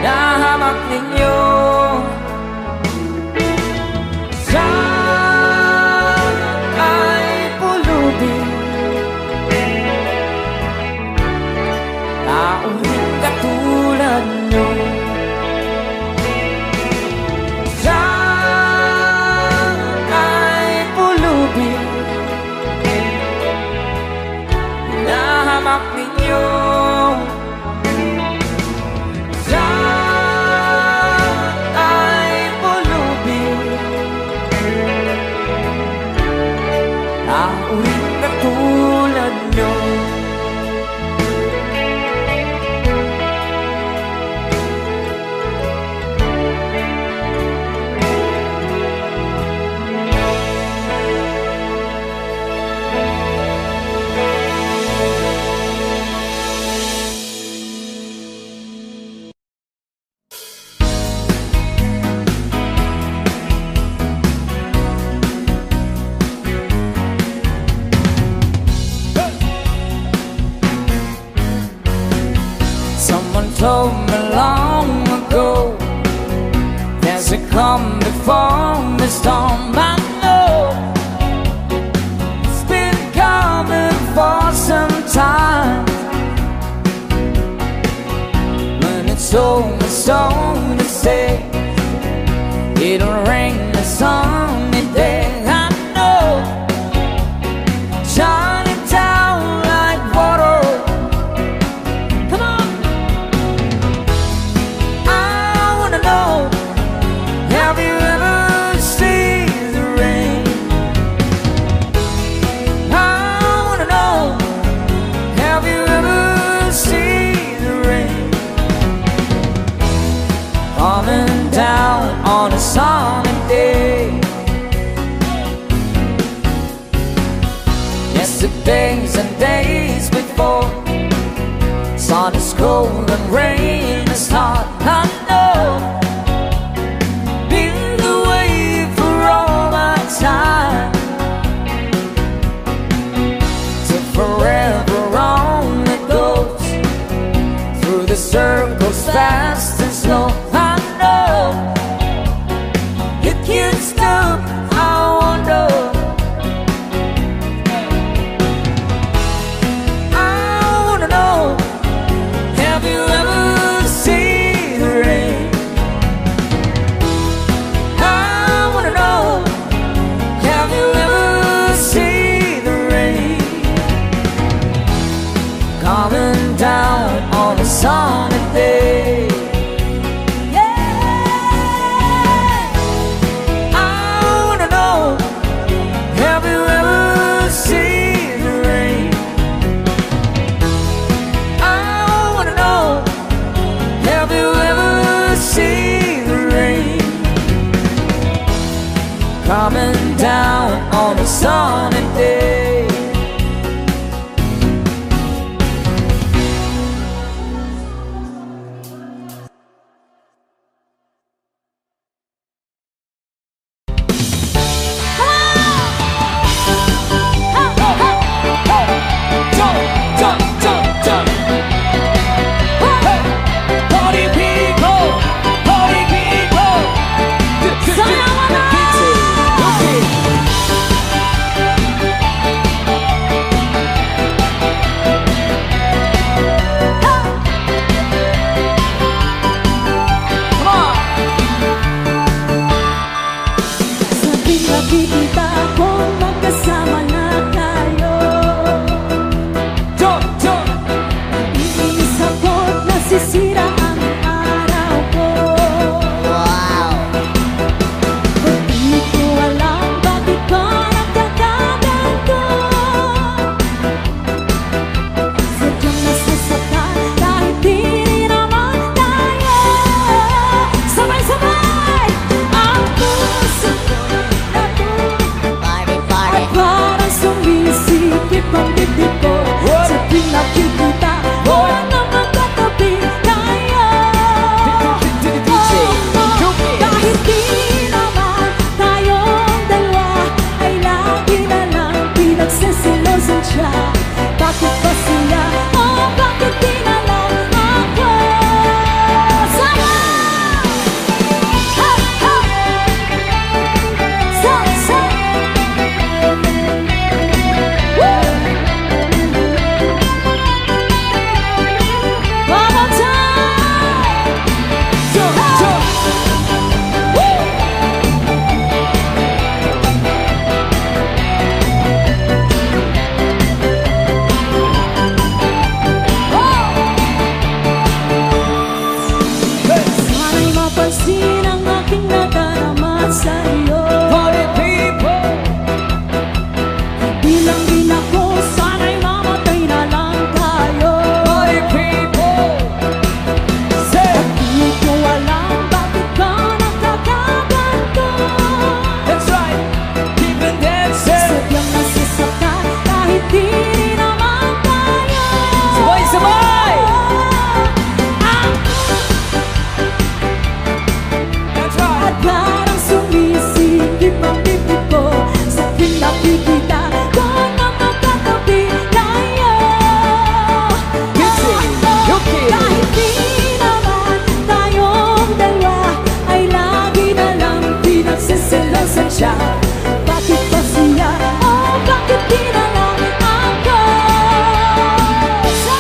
nahamak ninyo. Siya ay pulubin, tao rin katulad nyo. Siya ay pulubin, hinahamak ninyo. Siya ay pulubin, tao rin katulad nyo. Someone told me long ago there's a calm before the storm. I know it's been coming for some time. When it's over, so to say, it'll rain a sunny day. I know, shining down like water. Have you ever seen the rain? I wanna know, have you ever seen the rain falling down on a sunny day? Yesterdays and days before, sun is cold and rain is hot. I know, time to forever on it goes, through the circles fast and slow. I know you can't stop, I wonder. coming down on a sunny day. Nakikita kong magkasama na tayo. Iinis ako't nasisira ang araw ko. Di ko alam bakit ka nagkakaganto. Sadyang nasasaktan kahit di rin naman tayo. Sabay-sabay ang puso parang sumisikip ang dibdib ko. Sa tuwing nakikita wala namang katabi tayo. Kahit di naman tayong dalawa ay lagi na lang pinagsisilosan siya. Bakit ba siya? Oh, bakit di na lang ako? Sama! Ha! Ha! Sa! One more time! Sana'y mapansin ang aking nadarama sa'yo. Party people, Bilang din ako, sana'y mamatay na lang tayo. party people, say, Di ko alam bakit ka nagkakaganto. that's right, keep it dancing. Sadyang nasasaktan kahit di rin naman tayo. Sabay-sabay! That's right. At parang sumisikip ang bibig ko sa tuwing nakikita ko na magkatabi tayo. Kahit di naman tayong dalawa ay lagi na lang pinagsisilosan siya. Bakit ba siya? Oh, bakit di na lang ako? Ha!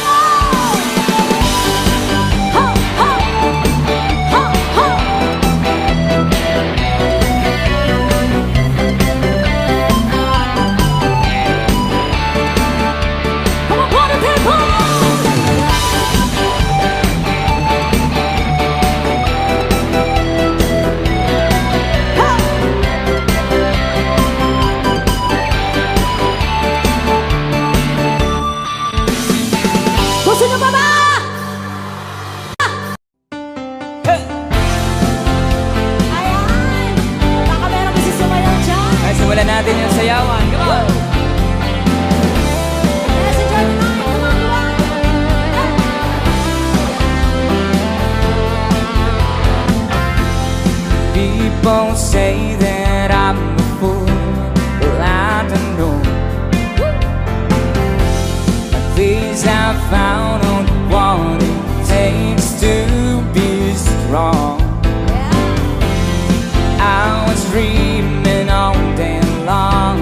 Ha! Ha! Ha! Come on, party people! Gusto nyo pa ba? Hey! Ayan! Baka meron kasi sumayaw dyan. Ay, simulan natin yung sayawan. Come on! Let's enjoy the night. Come on, come on. People say that I'm a fool. Well, I don't know. At least I found out what it takes to be strong. I was dreaming all day long,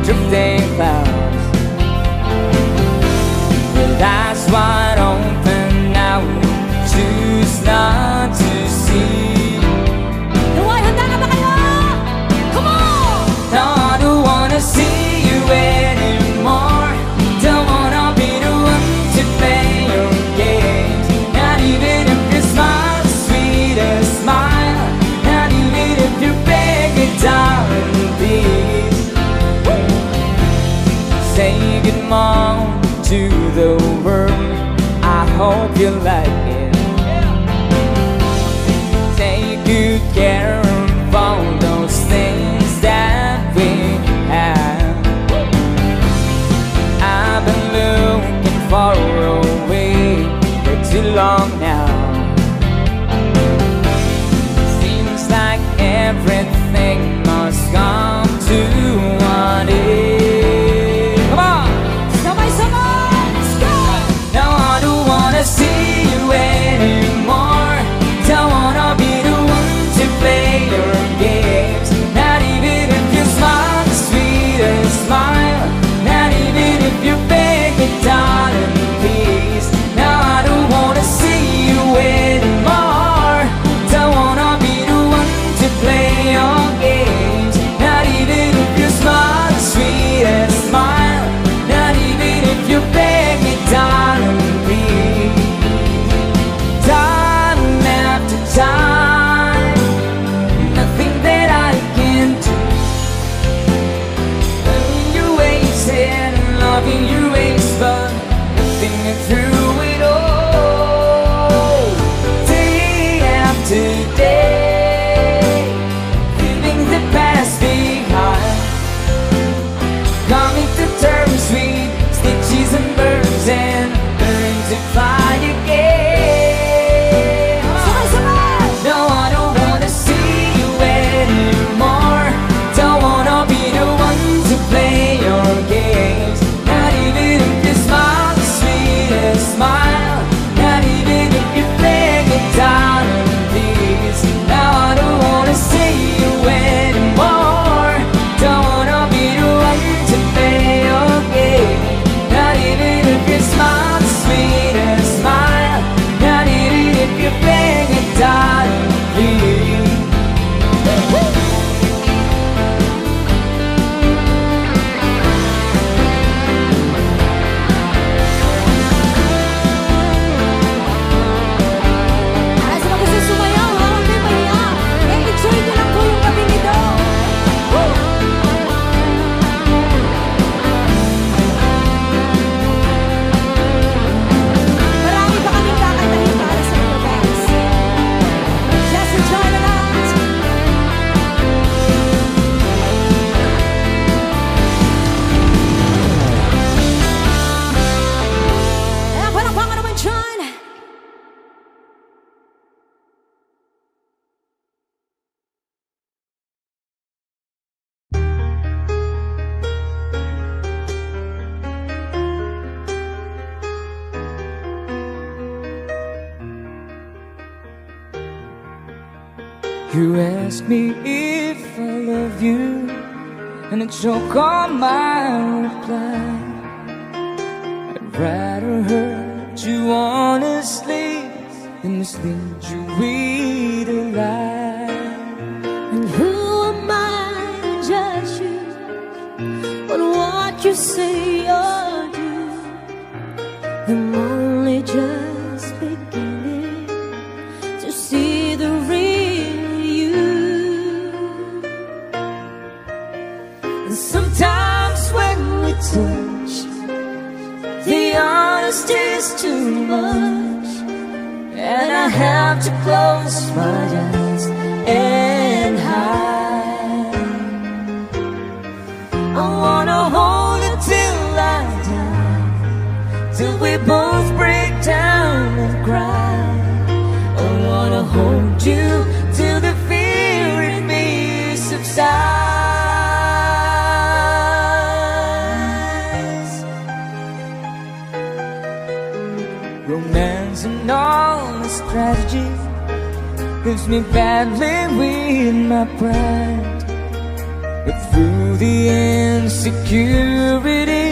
drifting clouds. But that's wide open now. Choose not to see. Luway, handa na ba kayo? Come on! No, I don't wanna see you anymore. Don't wanna be the one to play your games. Not even if you smile the sweetest smile. Not even if you beg a darling, please. Say good morning to the world. I hope you like it. Take good care of all those things that You ask me if I love you, and I choke on my reply. I'd rather hurt you honestly than mislead you with a lie. And who am I to judge you on what you say or do? I'm only just beginning to see the real you. And sometimes when we touch, the honesty's too much, and I have to close my eyes and hide. I wanna hold it till I die, till we both break down and cry. I wanna hold you till the fear in me subsides. Romance and all the strategy leaves me battling with my pride, but through the insecurity,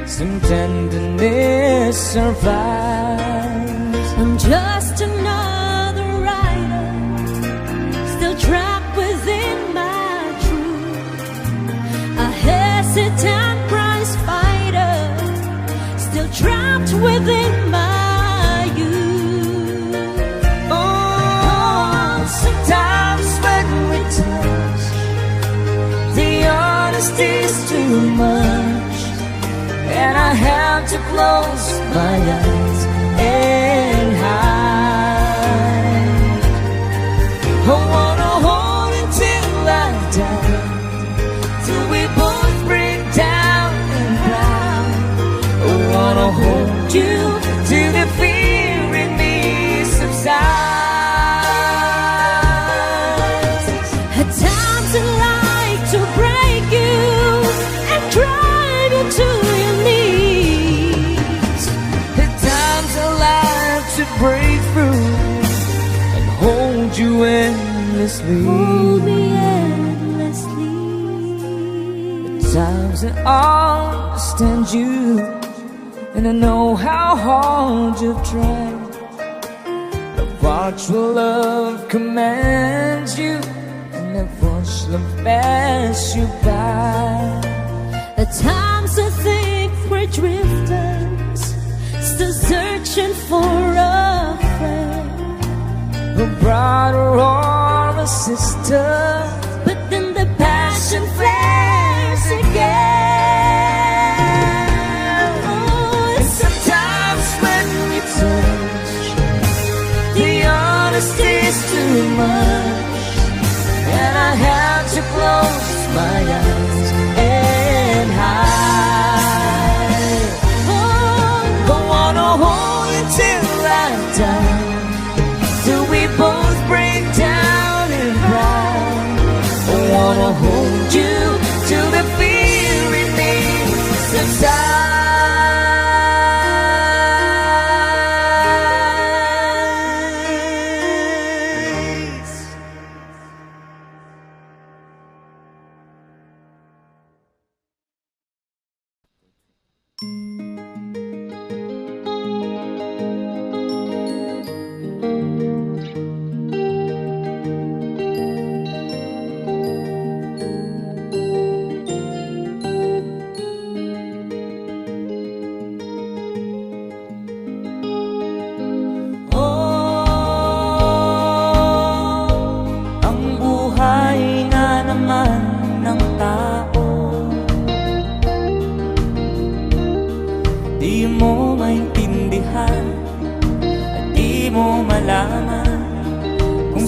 some tenderness survives. I'm just another writer, still trapped within my truth. A hesitant prize fighter, still trapped within my youth. Oh, sometimes when we touch, the honesty's too much, and I have to close my eyes and hide. I wanna hold it till I die, till we both break down and cry. I wanna hold you till the fear in me subsides. At times I like to break you and drive you to your knees. At times I like to break through and hold you endlessly. Hold me endlessly. At times I understand you, and I know how hard you've tried. I've watched where love commands you, and I've watched love pass you by. At times I think we're drifters, still searching for a friend, A brother or a sister, but then the passion flares again. Oh, and sometimes when you touch, the honesty's too much, and I have to close my eyes and hide. I wanna hold it till I die, till we both break down and cry. I wanna hold you till the fear in me subsides.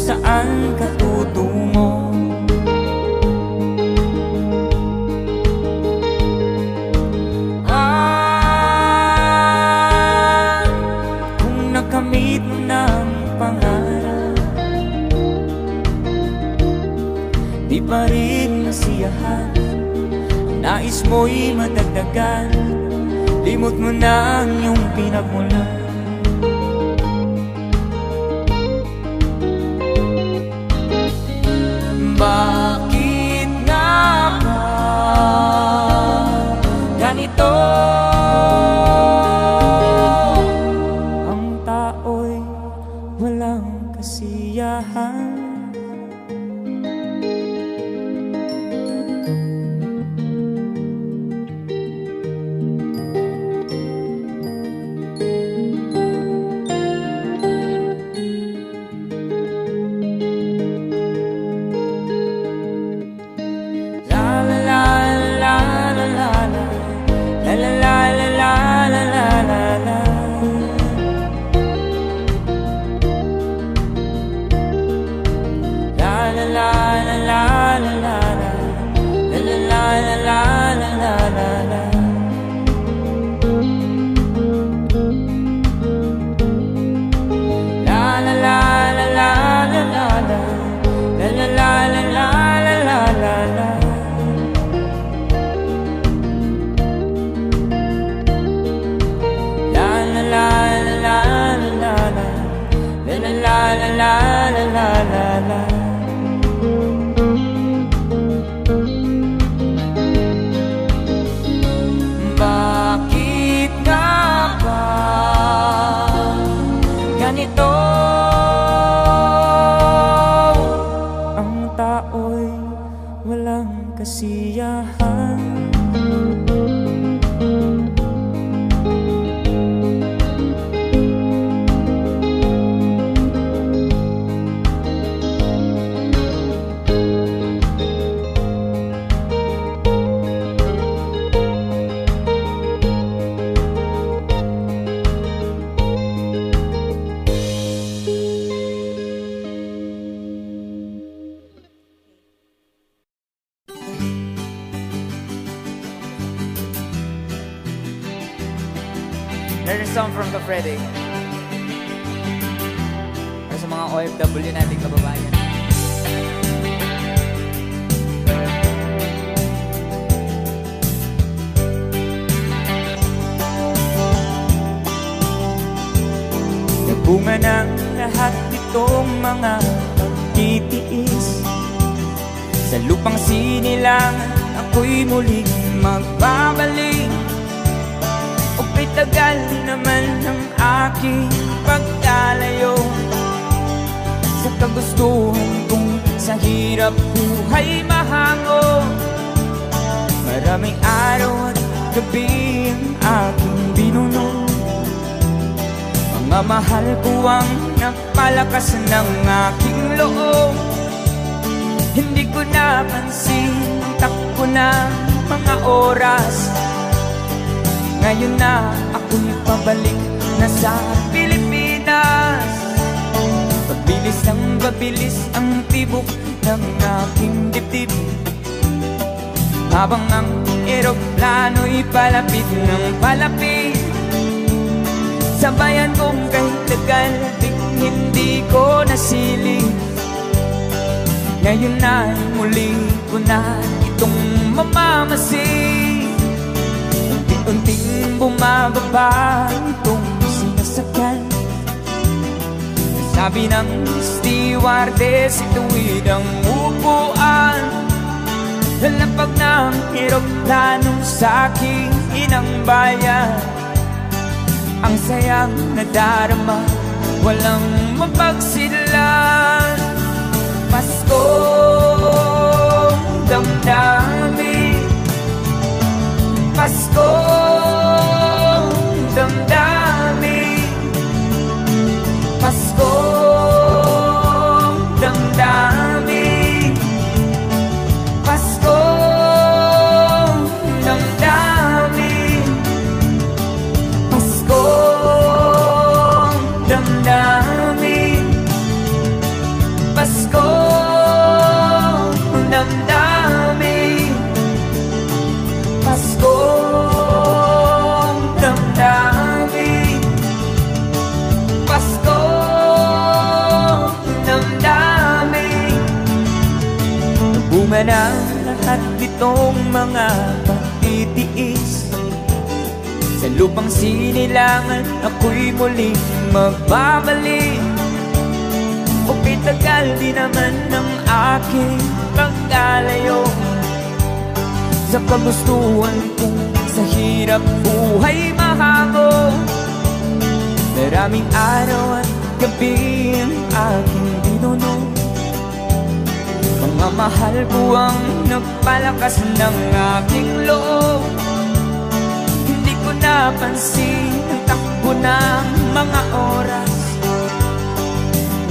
Saan ka tutungo? Kung nakamit mo ng pangarap, di pa rin nasiyahan. Nais mo'y madagdagan, limot mo na ang iyong pinagmulan. tao'y walang kasiyahan. There's a song from the Freddy. Para sa mga OFW nating kababayan. Nagbunga ng lahat itong mga pagtitiis. Sa lupang sinilangan ako'y muling magbabalik. O'y tagal naman ang aking pagkalayo sa kagustuhan kong sa hirap buhay mahango. Maraming araw at gabi ang aking binuno. Mga mahal ko ang napalakas ng aking loob. Hindi ko napansin ang takbo ng mga oras. Ngayon na ako'y pabalik na sa Pilipinas. Pabilis ang tibok ng aking dibdib, habang ang eroplano'y palapit ng palapit. Sa bayan kong kahit tagal hindi ko nasilip. Ngayon na muli ko na itong mamamasid. Unting bumababa itong sinasakyan. Sabi ng stewardess, ituwid ang upuan. Lalapag ng eroplano sa aking inang bayan. Ang sayang nadarama, walang mapagsidlan. Paskong damdamin, Paskong damdamin, Paskong damdamin, Paskong damdamin, Paskong damdamin, Paskong damdamin, Paskong damdamin, Paskong damdamin. Bunga ng lahat itong mga pagtitiis. Sa lupang sinilangan ako'y muling magbabalik. Okay, tagal di naman ng aking pagkalayo sa kagustuhan kong sa hirap buhay mahango. Maraming araw at gabi ang aking binuno. Mga mahal ko ang nagpalakas ng aking loob. Hindi ko napansin ang takbo ng mga oras.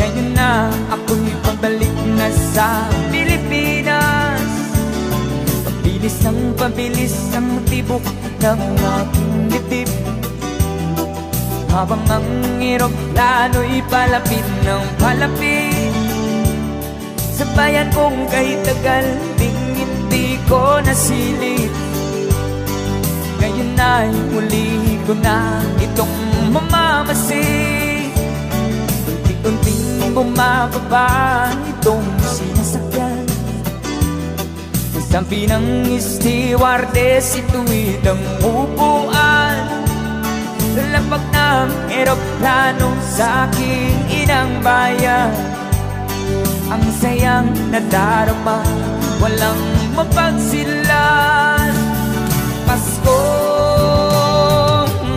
Ngayon na ako'y pabalik na sa Pilipinas. Pabilis ang tibok ng aking dibdib, habang ang eroplano'y palapit ng palapit. Sa bayan kong kahit tagal hindi ko nasilip. Ngayon na'y muli ko na itong mamamasid. Unti-unting bumababa itong sinasakyan. Sabi ng stewardess, ituwid ang upuan. Lalapag ng eroplano sa aking inang bayan. Ang sayang nadarama, walang mapagsilan. Paskong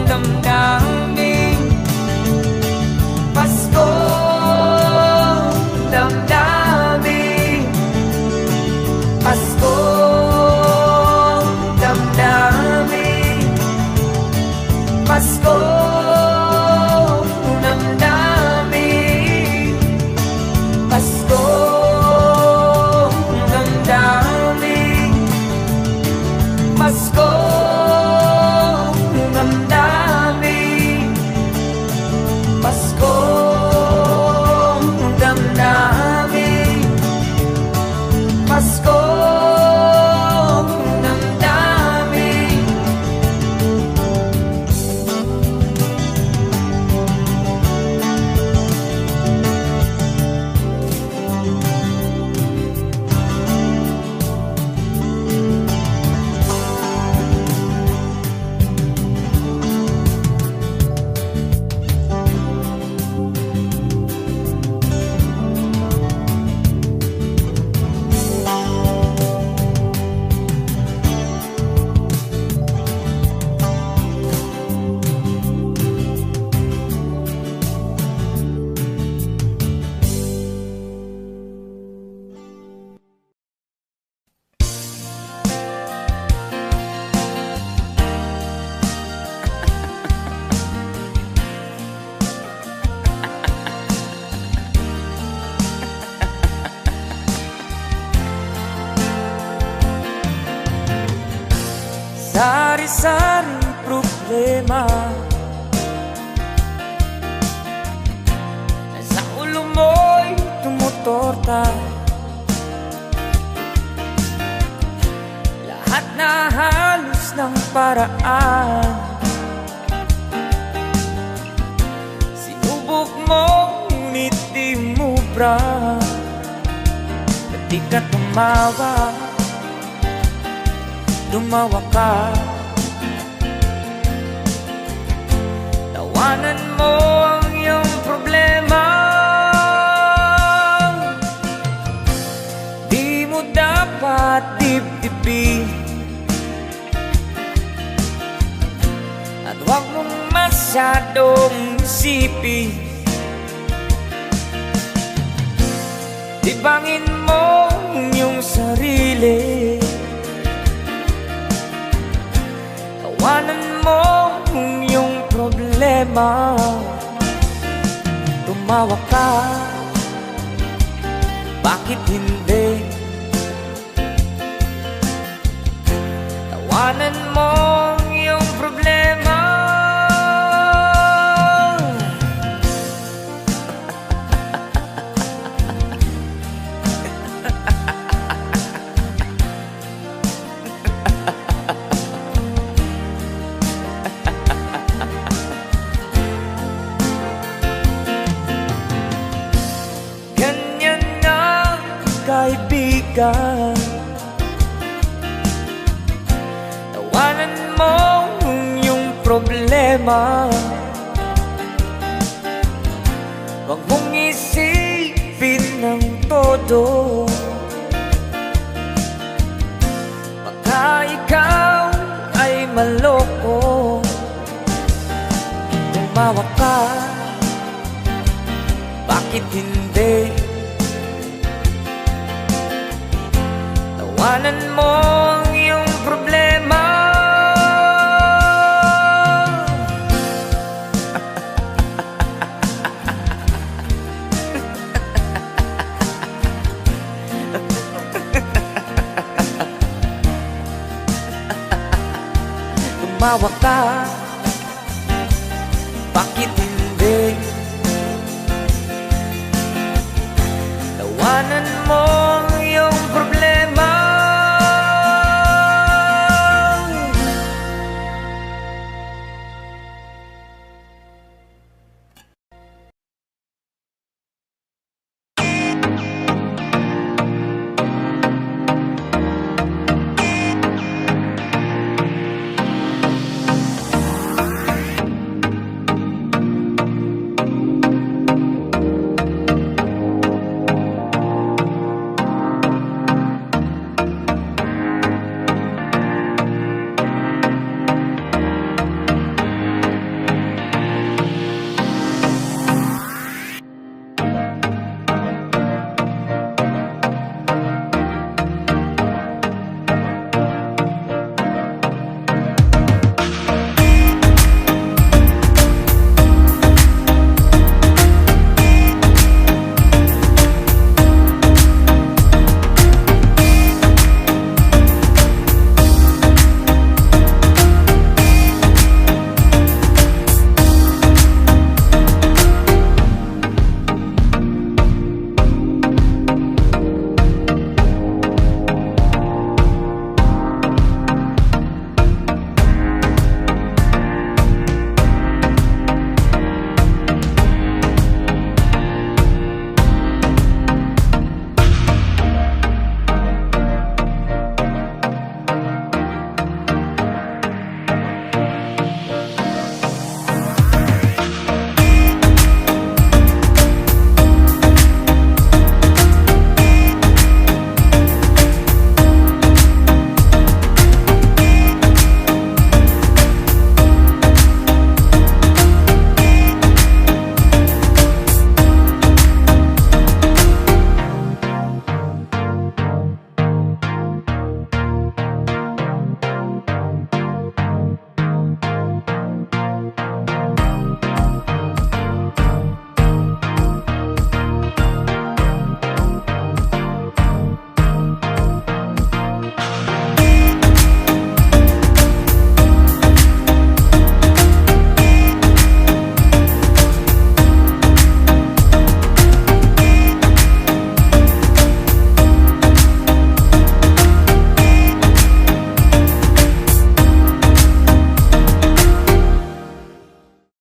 damdamin, Paskong damdamin, sari-saring problema. Sa ulo mo'y tumutorta, lahat na halos ng paraan. Sinubok mo, ngunit di mo bra. Ba't di ka tumawa? Tumawa ka. Tawanan mo ang iyong problema. Di mo dapat dibdibin, at huwag mong masyadong isipin. Libangin mo ang iyong sarili. Tawanan mo ang iyong problema. Tumawa ka, bakit hindi? Tawanan mo ang iyong problema. Kaibigan, tawanan mo ang iyong problema. Huwag mong isipin ng todo, baka ikaw ay maloko. Tumawa ka, bakit hindi? Tawanan mo ang iyong problema. Tumawa ka, bakit hindi? Tawanan mo ang iyong problema.